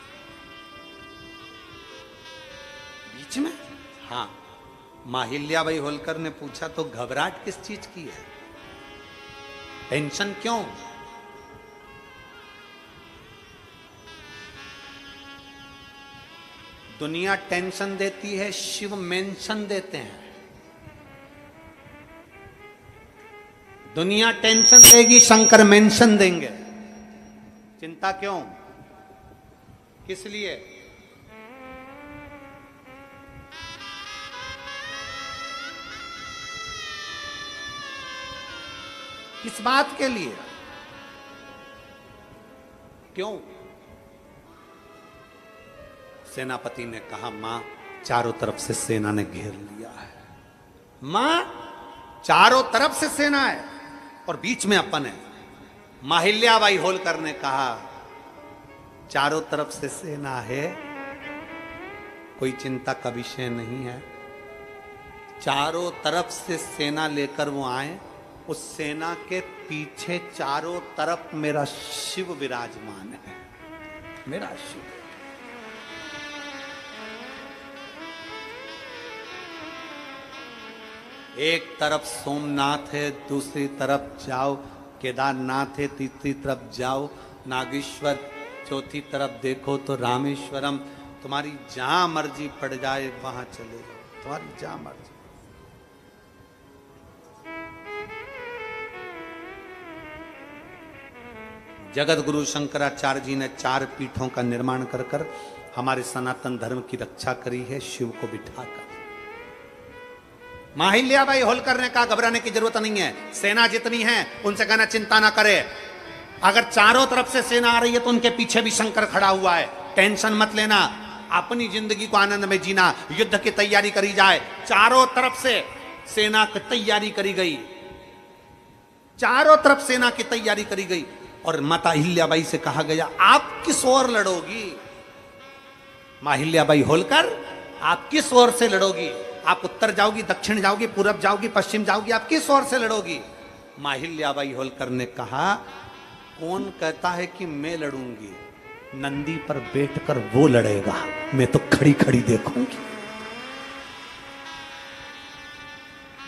Speaker 1: बीच में? हाँ। मां अहिल्याबाई होलकर ने पूछा, तो घबराहट किस चीज की है? टेंशन क्यों? दुनिया टेंशन देती है, शिव मेंशन देते हैं। दुनिया टेंशन देगी, शंकर मेंशन देंगे। चिंता क्यों? किस लिए? किस बात के लिए? क्यों? सेनापति ने कहा, मां चारों तरफ से सेना ने घेर लिया है। मां चारों तरफ से सेना है और बीच में अपन है। मां अहिल्याबाई होलकर ने कहा, चारों तरफ से सेना है, कोई चिंता का विषय नहीं है। चारों तरफ से सेना लेकर वो आए, उस सेना के पीछे चारों तरफ मेरा शिव विराजमान है। मेरा शिव। एक तरफ सोमनाथ है, दूसरी तरफ जाओ केदारनाथ है, तीसरी तरफ जाओ नागेश्वर, चौथी तरफ देखो तो रामेश्वरम। तुम्हारी जहां मर्जी पड़ जाए वहां चले जाओ, तुम्हारी जहां मर्जी। जगत गुरु शंकराचार्य जी ने 4 पीठों का निर्माण कर हमारे सनातन धर्म की रक्षा करी है शिव को बिठाकर। माहिल्याबाई होलकर ने कहा घबराने की जरूरत नहीं है, सेना जितनी है उनसे कहना चिंता ना करे, अगर चारों तरफ से सेना आ रही है तो उनके पीछे भी शंकर खड़ा हुआ है, टेंशन मत लेना, अपनी जिंदगी को आनंद में जीना, युद्ध की तैयारी करी जाए। चारों तरफ से सेना की तैयारी करी गई, चारों तरफ सेना की तैयारी करी गई और माता अहिल्याबाई से कहा गया आप किस ओर लड़ोगी? माहिल्याबाई होलकर आप किस ओर से लड़ोगी? आप उत्तर जाओगी, दक्षिण जाओगी, पूरब जाओगी, पश्चिम जाओगी, आप किस ओर से लड़ोगी? माहिल्याबाई होलकर ने कहा कौन कहता है कि मैं लड़ूंगी, नंदी पर बैठकर वो लड़ेगा, मैं तो खड़ी खड़ी देखूंगी।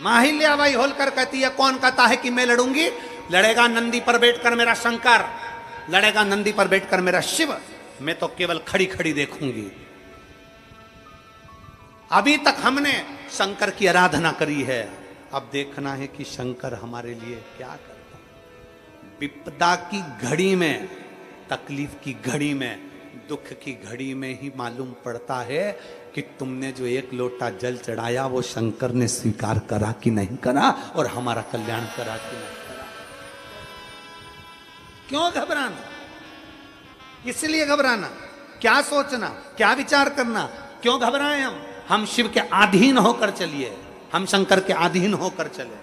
Speaker 1: माहिल्याबाई होलकर कहती है कौन कहता है कि मैं लड़ूंगी, लड़ेगा नंदी पर बैठकर मेरा शंकर, लड़ेगा नंदी पर बैठकर मेरा शिव, मैं तो केवल खड़ी खड़ी देखूंगी। अभी तक हमने शंकर की आराधना करी है, अब देखना है कि शंकर हमारे लिए क्या करता है। विपदा की घड़ी में, तकलीफ की घड़ी में, दुख की घड़ी में ही मालूम पड़ता है कि तुमने जो एक लोटा जल चढ़ाया वो शंकर ने स्वीकार करा कि नहीं करा और हमारा कल्याण करा कि नहीं करा। क्यों घबराना, इसलिए घबराना, क्या सोचना, क्या विचार करना, क्यों घबराएं हम शिव के अधीन होकर चलिए, हम शंकर के अधीन होकर चले।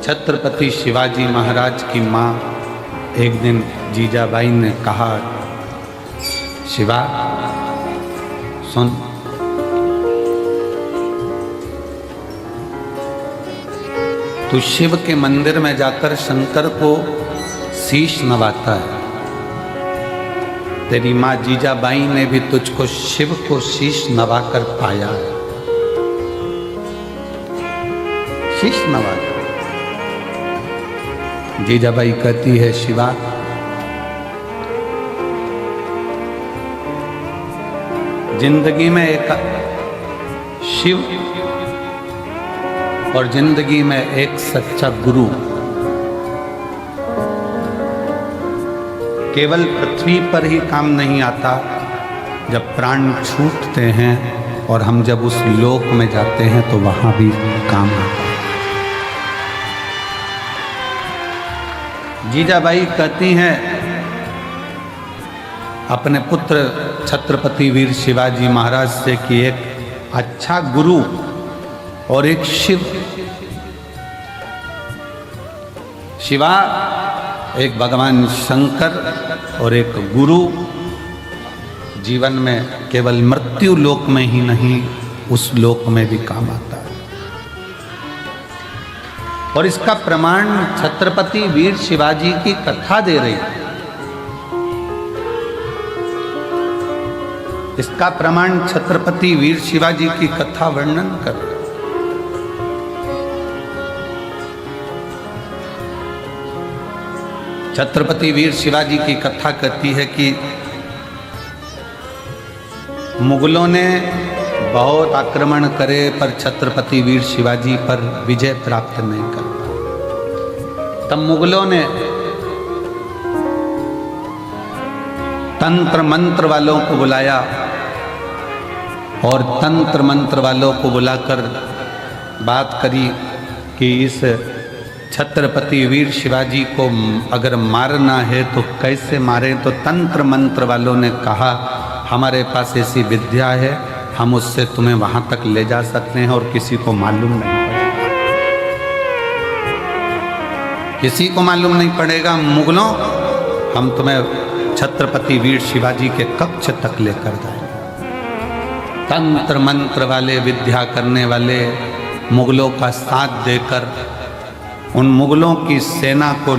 Speaker 1: छत्रपति शिवाजी महाराज की मां एक दिन जीजाबाई ने कहा शिवा सुन, तू शिव के मंदिर में जाकर शंकर को शीश नवाता है, तेरी माँ जीजाबाई ने भी तुझको शिव को शीश नवाकर पाया है, शीश नवाकर। जीजाबाई कहती है शिवा जिंदगी में एक शिव और जिंदगी में एक सच्चा गुरु केवल पृथ्वी पर ही काम नहीं आता, जब प्राण छूटते हैं और हम जब उस लोक में जाते हैं तो वहां भी काम आता है। जीजाबाई कहती हैं अपने पुत्र छत्रपति वीर शिवाजी महाराज से कि एक अच्छा गुरु और एक शिव, शिवा एक भगवान शंकर और एक गुरु जीवन में केवल मृत्यु लोक में ही नहीं उस लोक में भी काम आता है। और इसका प्रमाण छत्रपति वीर शिवाजी की कथा दे रही है, इसका प्रमाण छत्रपति वीर शिवाजी की कथा वर्णन कर रही है। छत्रपति वीर शिवाजी की कथा कहती है कि मुगलों ने बहुत आक्रमण करे पर छत्रपति वीर शिवाजी पर विजय प्राप्त नहीं कर पाए। तब मुगलों ने तंत्र मंत्र वालों को बुलाया और तंत्र मंत्र वालों को बुलाकर बात करी कि इस छत्रपति वीर शिवाजी को अगर मारना है तो कैसे मारें। तो तंत्र मंत्र वालों ने कहा हमारे पास ऐसी विद्या है, हम उससे तुम्हें वहां तक ले जा सकते हैं और किसी को मालूम नहीं पड़ेगा, किसी को मालूम नहीं पड़ेगा। मुगलों, हम तुम्हें छत्रपति वीर शिवाजी के कक्ष तक लेकर जाएंगे। तंत्र मंत्र वाले, विद्या करने वाले मुगलों का साथ देकर उन मुगलों की सेना को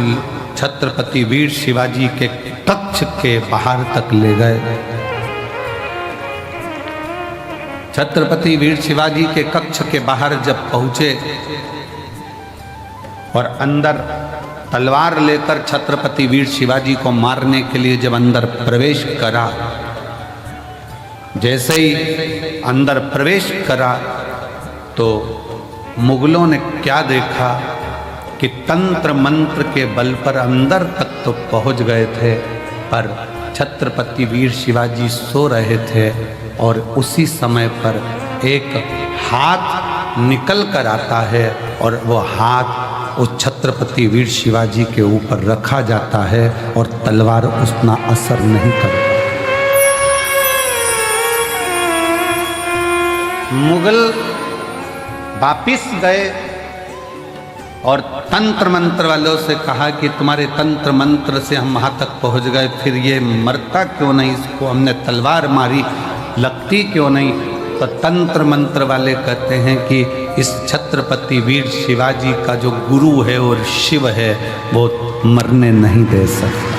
Speaker 1: छत्रपति वीर शिवाजी के कक्ष के बाहर तक ले गए। छत्रपति वीर शिवाजी के कक्ष के बाहर जब पहुंचे और अंदर तलवार लेकर छत्रपति वीर शिवाजी को मारने के लिए जब अंदर प्रवेश करा, जैसे ही अंदर प्रवेश करा तो मुगलों ने क्या देखा कि तंत्र मंत्र के बल पर अंदर तक तो पहुंच गए थे पर छत्रपति वीर शिवाजी सो रहे थे और उसी समय पर एक हाथ निकल कर आता है और वो हाथ उस छत्रपति वीर शिवाजी के ऊपर रखा जाता है और तलवार उतना असर नहीं करता। मुगल वापिस गए और तंत्र मंत्र वालों से कहा कि तुम्हारे तंत्र मंत्र से हम वहाँ तक पहुँच गए, फिर ये मरता क्यों नहीं, इसको हमने तलवार मारी लगती क्यों नहीं। तो तंत्र मंत्र वाले कहते हैं कि इस छत्रपति वीर शिवाजी का जो गुरु है और शिव है वो मरने नहीं दे सकता।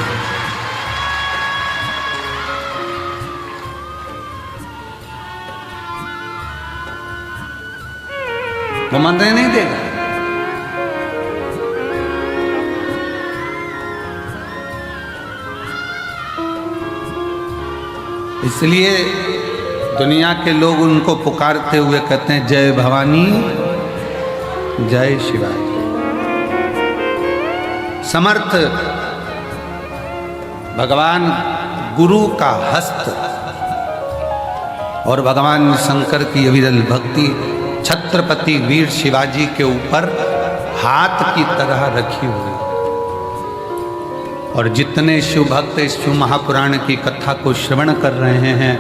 Speaker 1: वो मरने नहीं देगा। इसलिए दुनिया के लोग उनको पुकारते हुए कहते हैं जय भवानी जय शिवाजी। समर्थ भगवान गुरु का हस्त और भगवान शंकर की अविरल भक्ति छत्रपति वीर शिवाजी के ऊपर हाथ की तरह रखी हुई। और जितने शिव भक्त इस शिव महापुराण की कथा को श्रवण कर रहे हैं,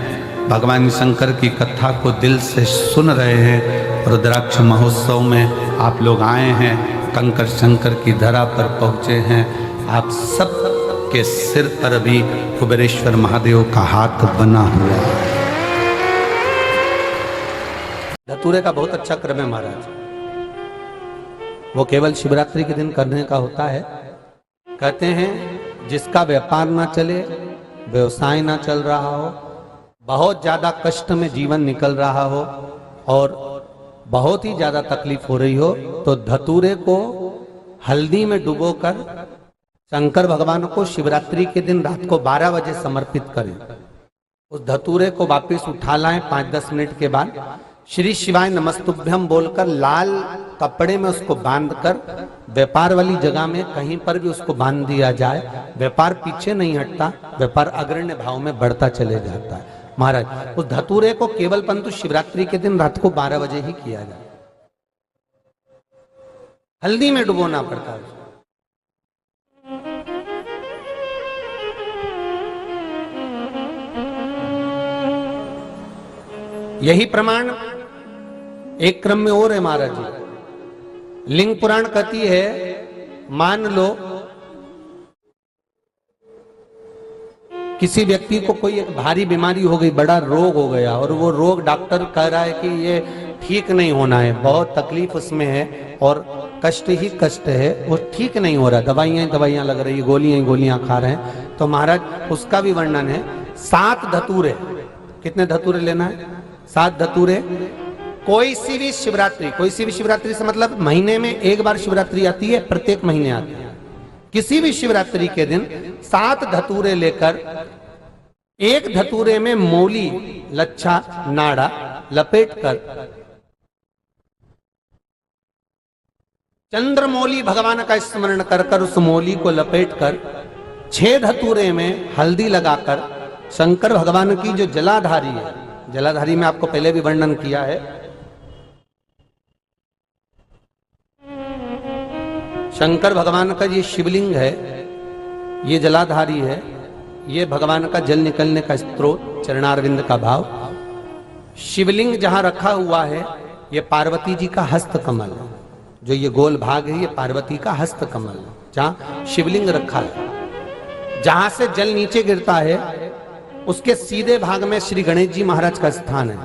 Speaker 1: भगवान शंकर की कथा को दिल से सुन रहे हैं, रुद्राक्ष महोत्सव में आप लोग आए हैं, कंकर शंकर की धरा पर पहुँचे हैं, आप सब के सिर पर भी कुबेरेश्वर महादेव का हाथ बना हुआ है। धतूरे का बहुत अच्छा क्रम है महाराज, वो केवल शिवरात्रि के दिन करने का होता है। कहते हैं जिसका व्यापार ना चले, व्यवसाय ना चल रहा हो, बहुत ज्यादा कष्ट में जीवन निकल रहा हो और बहुत ही ज्यादा तकलीफ हो रही हो, तो धतूरे को हल्दी में डुबोकर शंकर भगवान को शिवरात्रि के दिन रात को 12 बजे समर्पित करें। उस धतूरे को वापस उठा लाएं 5-10 मिनट के बाद, श्री शिवाय नमस्तुभ्यम बोलकर लाल कपड़े में उसको बांधकर व्यापार वाली जगह में कहीं पर भी उसको बांध दिया जाए। व्यापार पीछे नहीं हटता, व्यापार अग्रण्य भाव में बढ़ता चले जाता है। महाराज उस धतूरे को केवल परंतु शिवरात्रि के दिन रात को 12 बजे ही किया जाए, हल्दी में डुबोना पड़ता है। यही प्रमाण एक क्रम में और है महाराज जी। लिंग पुराण कहती है, मान लो किसी व्यक्ति को कोई एक भारी बीमारी हो गई, बड़ा रोग हो गया और वो रोग डॉक्टर कह रहा है कि ये ठीक नहीं होना है, बहुत तकलीफ उसमें है और कष्ट ही कष्ट है, वो ठीक नहीं हो रहा, दवाइयां लग रही, गोलियां खा रहे हैं। तो महाराज उसका भी वर्णन है। 7 धतूरे, कितने धतूरे लेना है? 7 धतूरे। कोई सी भी शिवरात्रि से मतलब महीने में एक बार शिवरात्रि आती है, प्रत्येक महीने आती है। किसी भी शिवरात्रि के दिन 7 धतूरे लेकर, एक धतूरे में मौली लच्छा नाड़ा लपेटकर, चंद्रमौली भगवान का स्मरण कर उस मौली को लपेटकर 6 धतूरे में हल्दी लगाकर शंकर भगवान की जो जलाधारी है, जलाधारी में आपको पहले भी वर्णन किया है, शंकर भगवान का ये शिवलिंग है, ये जलाधारी है, ये भगवान का जल निकलने का स्त्रोत, चरणारविंद का भाव। शिवलिंग जहां रखा हुआ है ये पार्वती जी का हस्त कमल है, जो ये गोल भाग है ये पार्वती का हस्त कमल है, जहां शिवलिंग रखा है। जहां से जल नीचे गिरता है उसके सीधे भाग में श्री गणेश जी महाराज का स्थान है,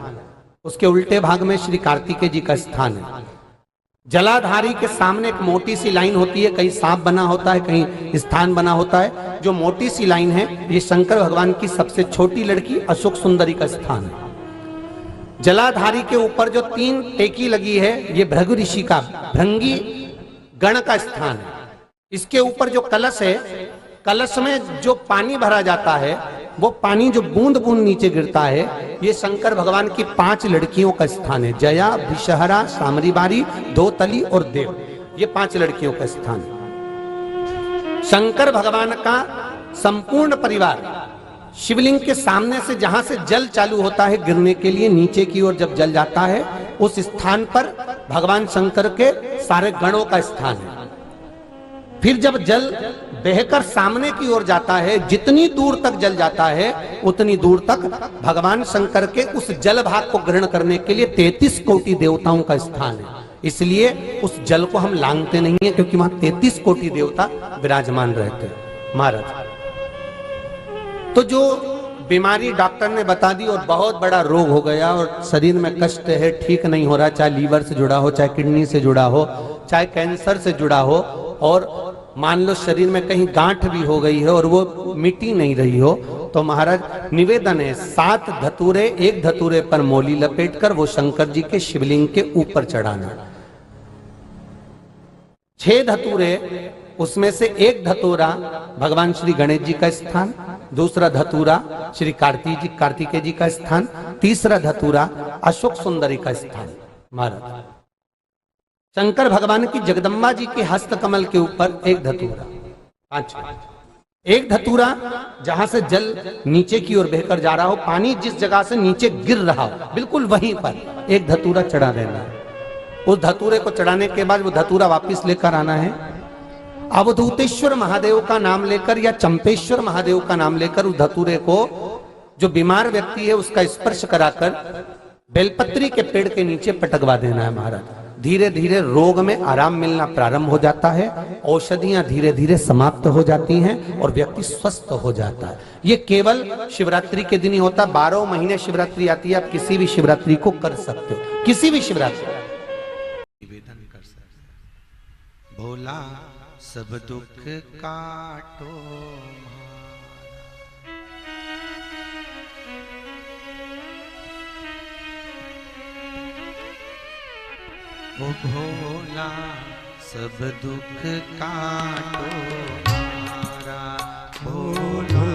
Speaker 1: उसके उल्टे भाग में श्री कार्तिकेय जी का स्थान है। जलाधारी के सामने एक मोटी सी लाइन होती है, कहीं सांप बना होता है, कहीं स्थान बना होता है। जो मोटी सी लाइन है ये शंकर भगवान की सबसे छोटी लड़की अशोक सुंदरी का स्थान है। जलाधारी के ऊपर जो 3 टेकी लगी है ये भृगु ऋषि का, भृंगी गण का स्थान है। इसके ऊपर जो कलश है, कलश में जो पानी भरा जाता है वो पानी जो बूंद बूंद नीचे गिरता है ये शंकर भगवान की 5 लड़कियों का स्थान है। जया, विषहरा, सामरीबारी, धोतली और देव, ये 5 लड़कियों का स्थान है। शंकर भगवान का संपूर्ण परिवार शिवलिंग के सामने से जहां से जल चालू होता है गिरने के लिए नीचे की ओर जब जल जाता है, उस स्थान पर भगवान शंकर के सारे गणों का स्थान है। फिर जब जल बहकर सामने की ओर जाता है, जितनी दूर तक जल जाता है उतनी दूर तक भगवान शंकर के उस जल भाग को ग्रहण करने के लिए 33 कोटि देवताओं का स्थान है। इसलिए उस जल को हम लांघते नहीं है, क्योंकि वहां 33 कोटि देवता विराजमान रहते हैं महाराज। तो जो बीमारी डॉक्टर ने बता दी और बहुत बड़ा रोग हो गया और शरीर में कष्ट है, ठीक नहीं हो रहा, चाहे लीवर से जुड़ा हो, चाहे किडनी से जुड़ा हो, चाहे कैंसर से जुड़ा हो, और मान लो शरीर में कहीं गांठ भी हो गई है और वो मिटी नहीं रही हो, तो महाराज निवेदन है 7 धतूरे, एक धतूरे पर मोली लपेटकर वो शंकर जी के शिवलिंग के ऊपर चढ़ाना। 6 धतूरे, उसमें से एक धतूरा भगवान श्री गणेश जी का स्थान, दूसरा धतूरा श्री कार्तिकेय जी का स्थान, तीसरा धतूरा अशोक सुंदरी का स्थान। महाराज शंकर भगवान की जगदम्बा जी के हस्त कमल के ऊपर एक धतूरा, 5 एक धतूरा जहां से जल नीचे की ओर बहकर जा रहा हो, पानी जिस जगह से नीचे गिर रहा हो बिल्कुल वहीं पर एक धतूरा चढ़ा देना है। उस धतूरे को चढ़ाने के बाद वो धतूरा वापस लेकर आना है। अवधूतेश्वर महादेव का नाम लेकर या चंपेश्वर महादेव का नाम लेकर उस धतूरे को, जो बीमार व्यक्ति है उसका स्पर्श कराकर बेलपत्री के पेड़ के नीचे पटकवा देना है महाराज। धीरे धीरे रोग में आराम मिलना प्रारंभ हो जाता है, औषधियां धीरे धीरे समाप्त हो जाती हैं और व्यक्ति स्वस्थ हो जाता है। ये केवल शिवरात्रि के दिन ही होता। 12 महीने शिवरात्रि आती है, आप किसी भी शिवरात्रि को कर सकते हो, किसी भी शिवरात्रि निवेदन कर सकते। भोला सब दुख काटो ओ भोला सब दुख काटो मारा, भोला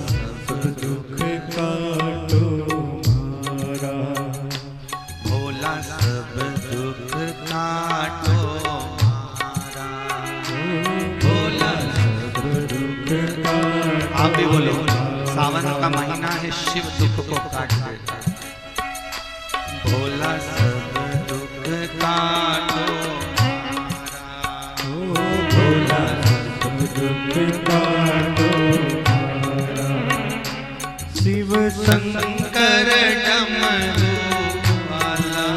Speaker 1: सब दुख काटो मारा, भोला सब दुख काटो मारा, भोला सब दुख काटो। आप भी बोलो, सावन का महीना है, शिव दुख को काट देता है। भोला सब दुख काटो मारा, भोला सब दुख काटो मारा, शिव शंकर डमरू वाला,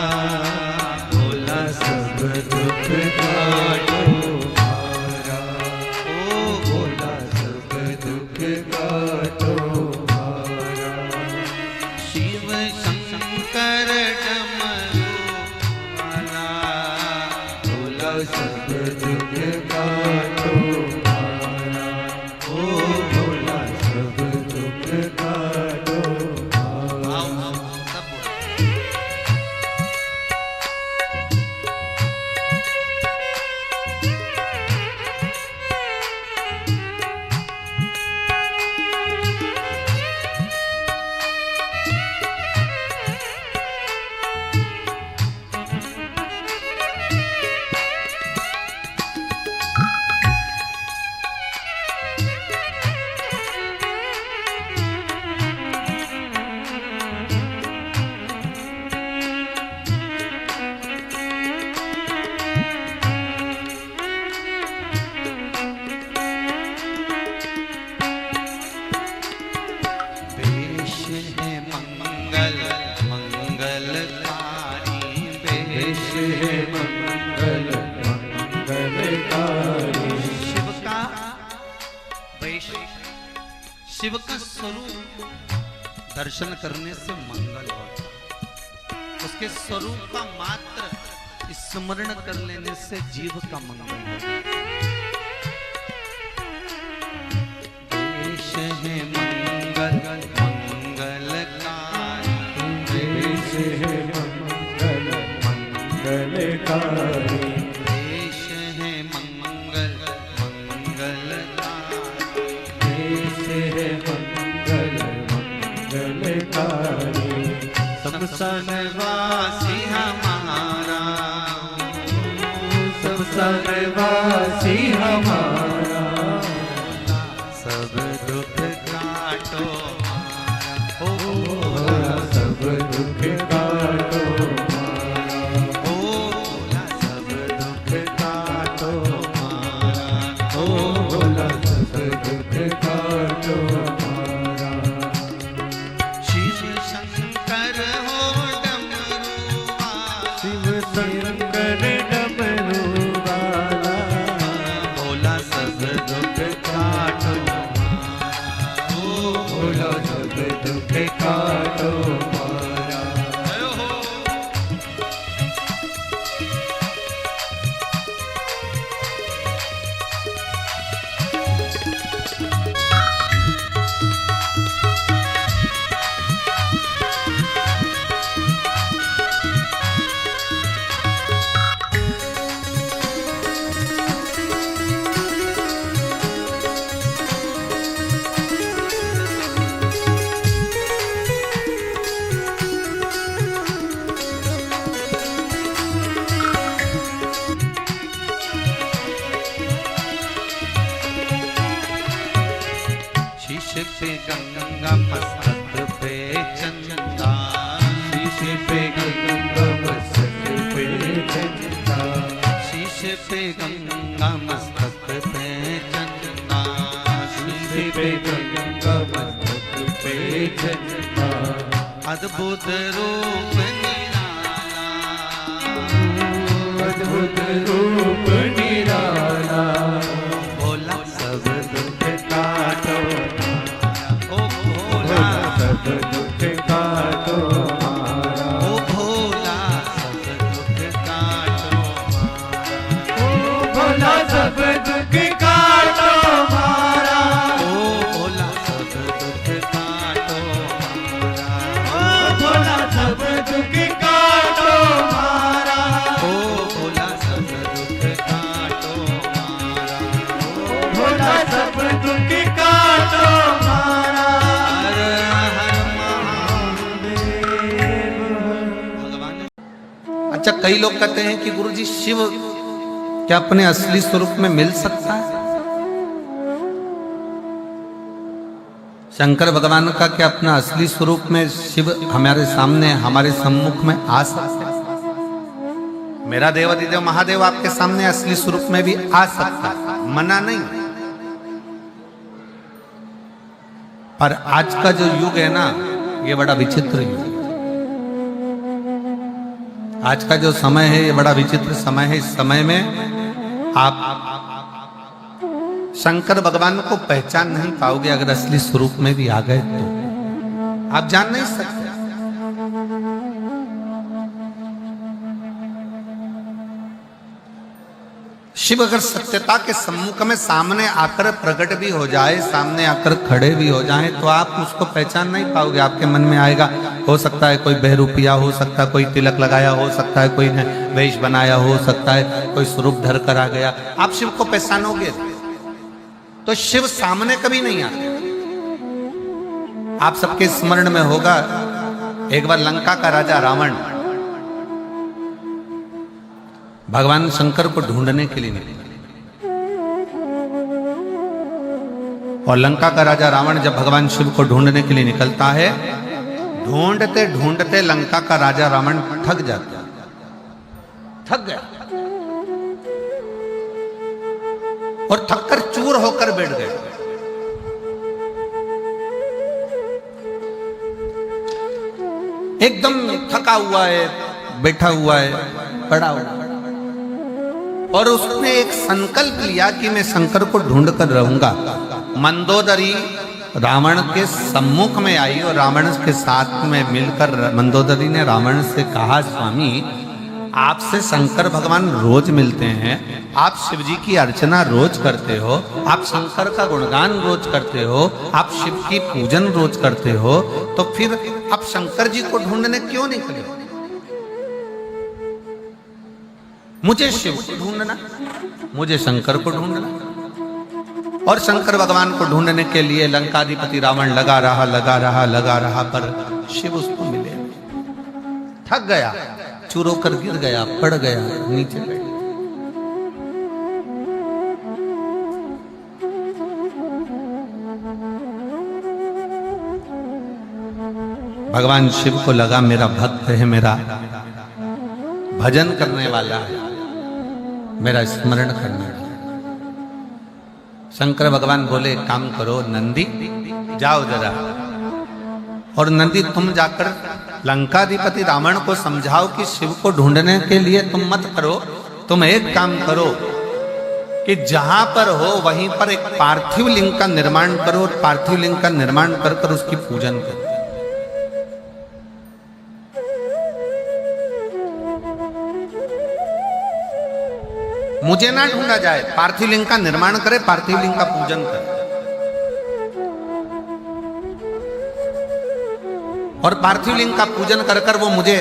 Speaker 1: भोला सब दुख काटो मारा, ओ भोला सब दुख काटो मारा, शिव शंकर डमरू वाला, भोला सब दुख काटो मारा, ओ भोला सब दुख काटो मारा। शिव का स्वरूप दर्शन करने से मंगल होता, उसके स्वरूप का मात्र स्मरण कर लेने से जीव का मंगल होता। देश है मंगल मंगलकारी, देश है मंगल मंगलकारी, देश है मंगल मंगलकारी, देश है मंगल मंगलकारी, सब सनवासी हमारा, सब सनवासी हमारा, सब दुख काटो पे गंगा मस्तक पे चंदा,
Speaker 2: शीश पे गंगा मस्तक पे चंदा,
Speaker 1: अद्भुत रूप निराला,
Speaker 2: अद्भुत रूप निराला,
Speaker 1: भोला सब
Speaker 2: दुख काटो
Speaker 1: ओ भोला,
Speaker 2: सब दुख काटो हमारा,
Speaker 1: ओ भोला सब दुख काटो हमारा,
Speaker 2: ओ भोला सब दुख काटो हमारा,
Speaker 1: ओ भोला सब दुख काटो हमारा,
Speaker 2: ओ भोला सब दुख काटो हमारा,
Speaker 1: ओ भोला सब दुख काटो हमारा,
Speaker 2: भोला सब दुख काटो हमारा।
Speaker 1: हर हर महादेव। भगवान, अच्छा कई लोग कहते हैं कि गुरुजी शिव क्या अपने असली स्वरूप में मिल सकता है? शंकर भगवान का क्या अपना असली स्वरूप में शिव हमारे सामने हमारे सम्मुख में आ सकता है? मेरा देवादिदेव महादेव आपके सामने असली स्वरूप में भी आ सकता है, मना नहीं। पर आज का जो युग है ना, ये बड़ा विचित्र युग है। आज का जो समय है ये बड़ा विचित्र समय है। इस समय में आप शंकर भगवान को पहचान नहीं पाओगे अगर असली स्वरूप में भी आ गए तो। आप जान नहीं सकते। शिव अगर सत्यता के सम्मुख में सामने आकर प्रकट भी हो जाए, सामने आकर खड़े भी हो जाए, तो आप उसको पहचान नहीं पाओगे। आपके मन में आएगा, हो सकता है कोई बहरूपिया, हो सकता है कोई तिलक लगाया, हो सकता है कोई ने वेश बनाया, हो सकता है कोई स्वरूप धर कर आ गया। आप शिव को पहचानोगे तो शिव सामने कभी नहीं आते। आप सबके स्मरण में होगा, एक बार लंका का राजा रावण भगवान शंकर को ढूंढने के लिए निकले, और लंका का राजा रावण जब भगवान शिव को ढूंढने के लिए निकलता है, ढूंढते ढूंढते लंका का राजा रावण थक जाता है, थक गया और थककर चूर होकर बैठ गए। एकदम थका हुआ है, बैठा हुआ है, पड़ा हुआ है, और उसने एक संकल्प लिया कि मैं शंकर को ढूंढ कर रहूंगा। मंदोदरी रावण के सम्मुख में आई और रावण के साथ में मिलकर मंदोदरी ने रावण से कहा, स्वामी आपसे शंकर भगवान रोज मिलते हैं, आप शिव जी की अर्चना रोज करते हो, आप शंकर का गुणगान रोज करते हो, आप शिव की पूजन रोज करते हो, तो फिर आप शंकर जी को ढूंढने क्यों निकले? मुझे शिव को ढूंढना, मुझे शंकर को ढूंढना। और शंकर भगवान को ढूंढने के लिए लंकाधिपति रावण लगा रहा, पर शिव उसको मिले। थक गया, चूर होकर गिर गया, पड़ गया, नीचे बैठ गया। भगवान शिव को लगा मेरा भक्त है, मेरा भजन करने वाला है, मेरा स्मरण करने वाला। शंकर भगवान बोले, काम करो नंदी, जाओ जरा, और नंदी तुम जाकर लंकाधिपति रावण को समझाओ कि शिव को ढूंढने के लिए तुम मत करो, तुम एक काम करो कि जहां पर हो वहीं पर एक पार्थिव लिंग का निर्माण करो, और पार्थिव लिंग का निर्माण कर कर उसकी पूजन करो। मुझे ना ढूंढा जाए, पार्थिव लिंग का निर्माण करे, पार्थिव लिंग का पूजन करे, और पार्थिव लिंग का पूजन कर कर वो मुझे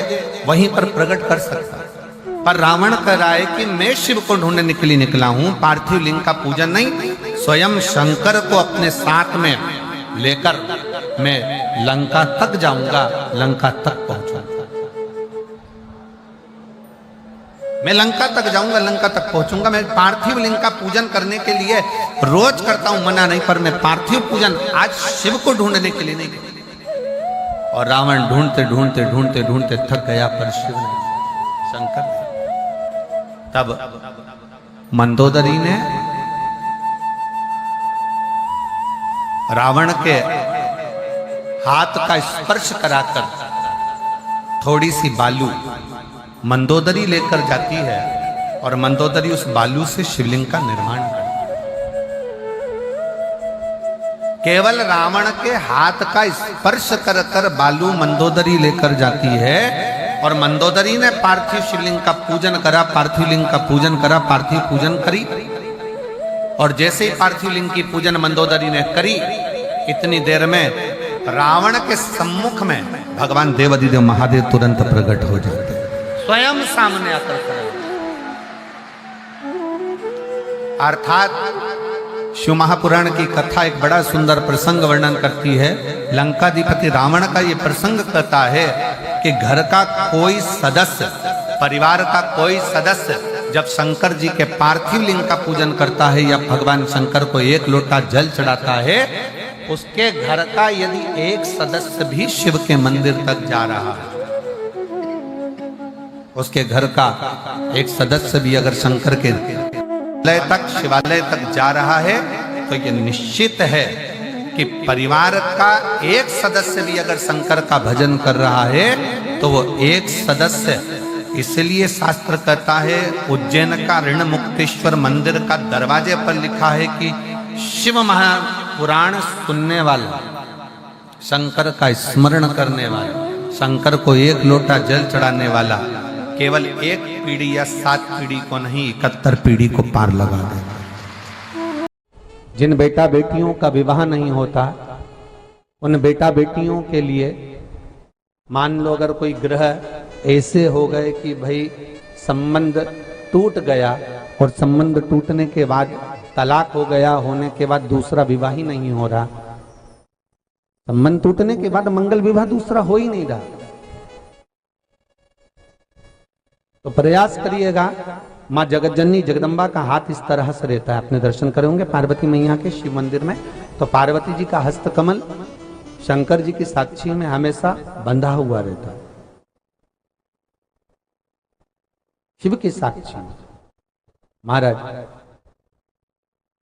Speaker 1: वहीं पर प्रकट कर सकता है। पर रावण कह रहा है कि मैं शिव को ढूंढने के लिए निकला हूं, पार्थिव लिंग का पूजन नहीं, स्वयं शंकर को अपने साथ में लेकर मैं लंका तक जाऊंगा, लंका तक पहुंचूंगा। मैं लंका तक जाऊंगा, लंका तक पहुंचूंगा। मैं पार्थिव लिंग का पूजन करने के लिए रोज करता हूं, मना नहीं, पर मैं पार्थिव पूजन आज शिव को ढूंढने के लिए नहीं करता। और रावण ढूंढते ढूंढते ढूंढते ढूंढते थक गया, पर शिव नहीं, शंकर नहीं। तब मंदोदरी ने रावण के हाथ का स्पर्श कराकर थोड़ी सी बालू मंदोदरी लेकर जाती है और मंदोदरी उस बालू से शिवलिंग का निर्माण करती है। केवल रावण के हाथ का स्पर्श कर कर बालू मंदोदरी लेकर जाती है और मंदोदरी ने पार्थिव शिवलिंग का पूजन करा, पार्थिव लिंग का पूजन करा, पार्थिव पूजन करी। और जैसे ही पार्थिव लिंग की पूजन मंदोदरी ने करी, इतनी देर में रावण के सम्मुख में भगवान देवाधिदेव महादेव तुरंत प्रकट हो जाते, स्वयं सामने आकर खड़े। अर्थात शिव महापुराण की कथा एक बड़ा सुंदर प्रसंग वर्णन करती है। लंकाधिपति रावण का ये प्रसंग कहता है कि घर का कोई सदस्य, परिवार का कोई सदस्य जब शंकर जी के पार्थिव लिंग का पूजन करता है या भगवान शंकर को एक लोटा जल चढ़ाता है, उसके घर का यदि एक सदस्य भी शिव के मंदिर तक जा रहा है, उसके घर का एक सदस्य भी अगर शंकर के तक शिवालय तक जा रहा है, तो यह निश्चित है कि परिवार का एक सदस्य भी अगर शंकर का भजन कर रहा है तो वो एक सदस्य, इसलिए शास्त्र कहता है उज्जैन का ऋण मुक्तेश्वर मंदिर का दरवाजे पर लिखा है कि शिव महापुराण सुनने वाला, शंकर का स्मरण करने वाला, शंकर को एक लोटा जल चढ़ाने वाला केवल एक पीढ़ी या 7 पीढ़ी को नहीं, 71 पीढ़ी को पार लगा देगा। जिन बेटा बेटियों का विवाह नहीं होता, उन बेटा बेटियों के लिए मान लो अगर कोई ग्रह ऐसे हो गए कि भाई संबंध टूट गया और संबंध टूटने के बाद तलाक हो गया, होने के बाद दूसरा विवाह ही नहीं हो रहा, संबंध टूटने के बाद मंगल विवाह दूसरा हो ही नहीं रहा, तो प्रयास करिएगा। माँ जगतजननी जगदम्बा का हाथ इस तरह से रहता है, अपने दर्शन करेंगे पार्वती मैया के शिव मंदिर में, तो पार्वती जी का हस्त कमल शंकर जी की साक्षी में हमेशा बंधा हुआ रहता है, शिव की साक्षी में। महाराज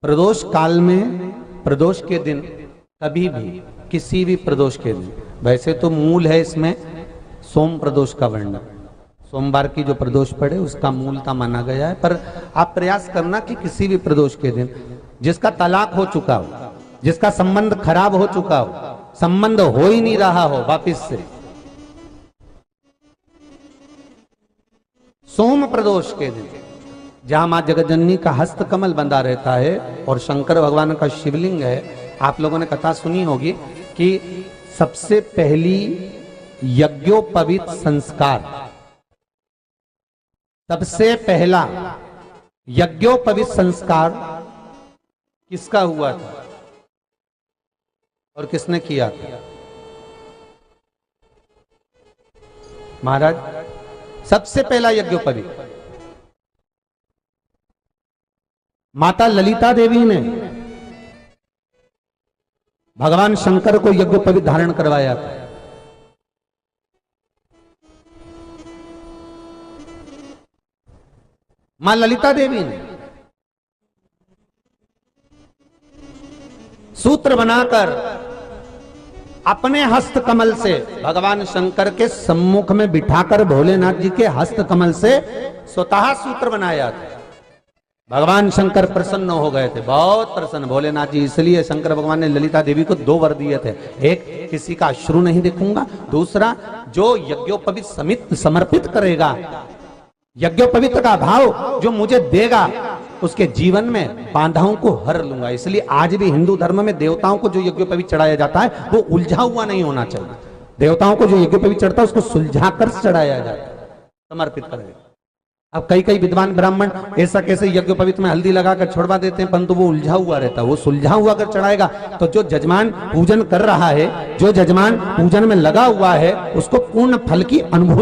Speaker 1: प्रदोष काल में, प्रदोष के दिन कभी भी, किसी भी प्रदोष के दिन, वैसे तो मूल है इसमें सोम प्रदोष का वर्णन, सोमवार की जो प्रदोष पड़े उसका मूलता माना गया है, पर आप प्रयास करना कि किसी भी प्रदोष के दिन जिसका तलाक हो चुका हो, जिसका संबंध खराब हो चुका हो, संबंध हो ही नहीं रहा हो वापिस से, सोम प्रदोष के दिन जहां मां जगतजननी का हस्त कमल बंधा रहता है और शंकर भगवान का शिवलिंग है। आप लोगों ने कथा सुनी होगी कि सबसे पहली यज्ञोपवीत संस्कार, सबसे पहला यज्ञोपवीत संस्कार किसका हुआ था और किसने किया था? महाराज सबसे पहला यज्ञोपवीत माता ललिता देवी ने भगवान शंकर को यज्ञोपवीत धारण करवाया था। मां ललिता देवी ने सूत्र बनाकर अपने हस्त कमल से भगवान शंकर के सम्मुख में बिठाकर भोलेनाथ जी के हस्त कमल से स्वतः सूत्र बनाया था। भगवान शंकर प्रसन्न हो गए थे, बहुत प्रसन्न भोलेनाथ जी, इसलिए शंकर भगवान ने ललिता देवी को 2 वर दिए थे, एक किसी का अश्रु नहीं देखूंगा, दूसरा जो यज्ञोपवीत समित समर्पित करेगा, यज्ञोपवीत का भाव जो मुझे देगा, उसके जीवन में बाधाओं को हर लूंगा। इसलिए आज भी हिंदू धर्म में देवताओं को जो यज्ञोपवीत चढ़ाया जाता है वो उलझा हुआ नहीं होना चाहिए। देवताओं को जो यज्ञोपवीत चढ़ता है उसको सुलझाकर चढ़ाया जाता है, समर्पित करेगा। अब कई विद्वान ब्राह्मण ऐसा कैसे यज्ञोपवीत में हल्दी लगाकर छोड़वा देते हैं, परंतु वो उलझा हुआ रहता है, वो सुलझा हुआ अगर चढ़ाएगा तो जो जजमान पूजन कर रहा है, जो जजमान पूजन में लगा हुआ है, उसको पूर्ण फल की अनुभूति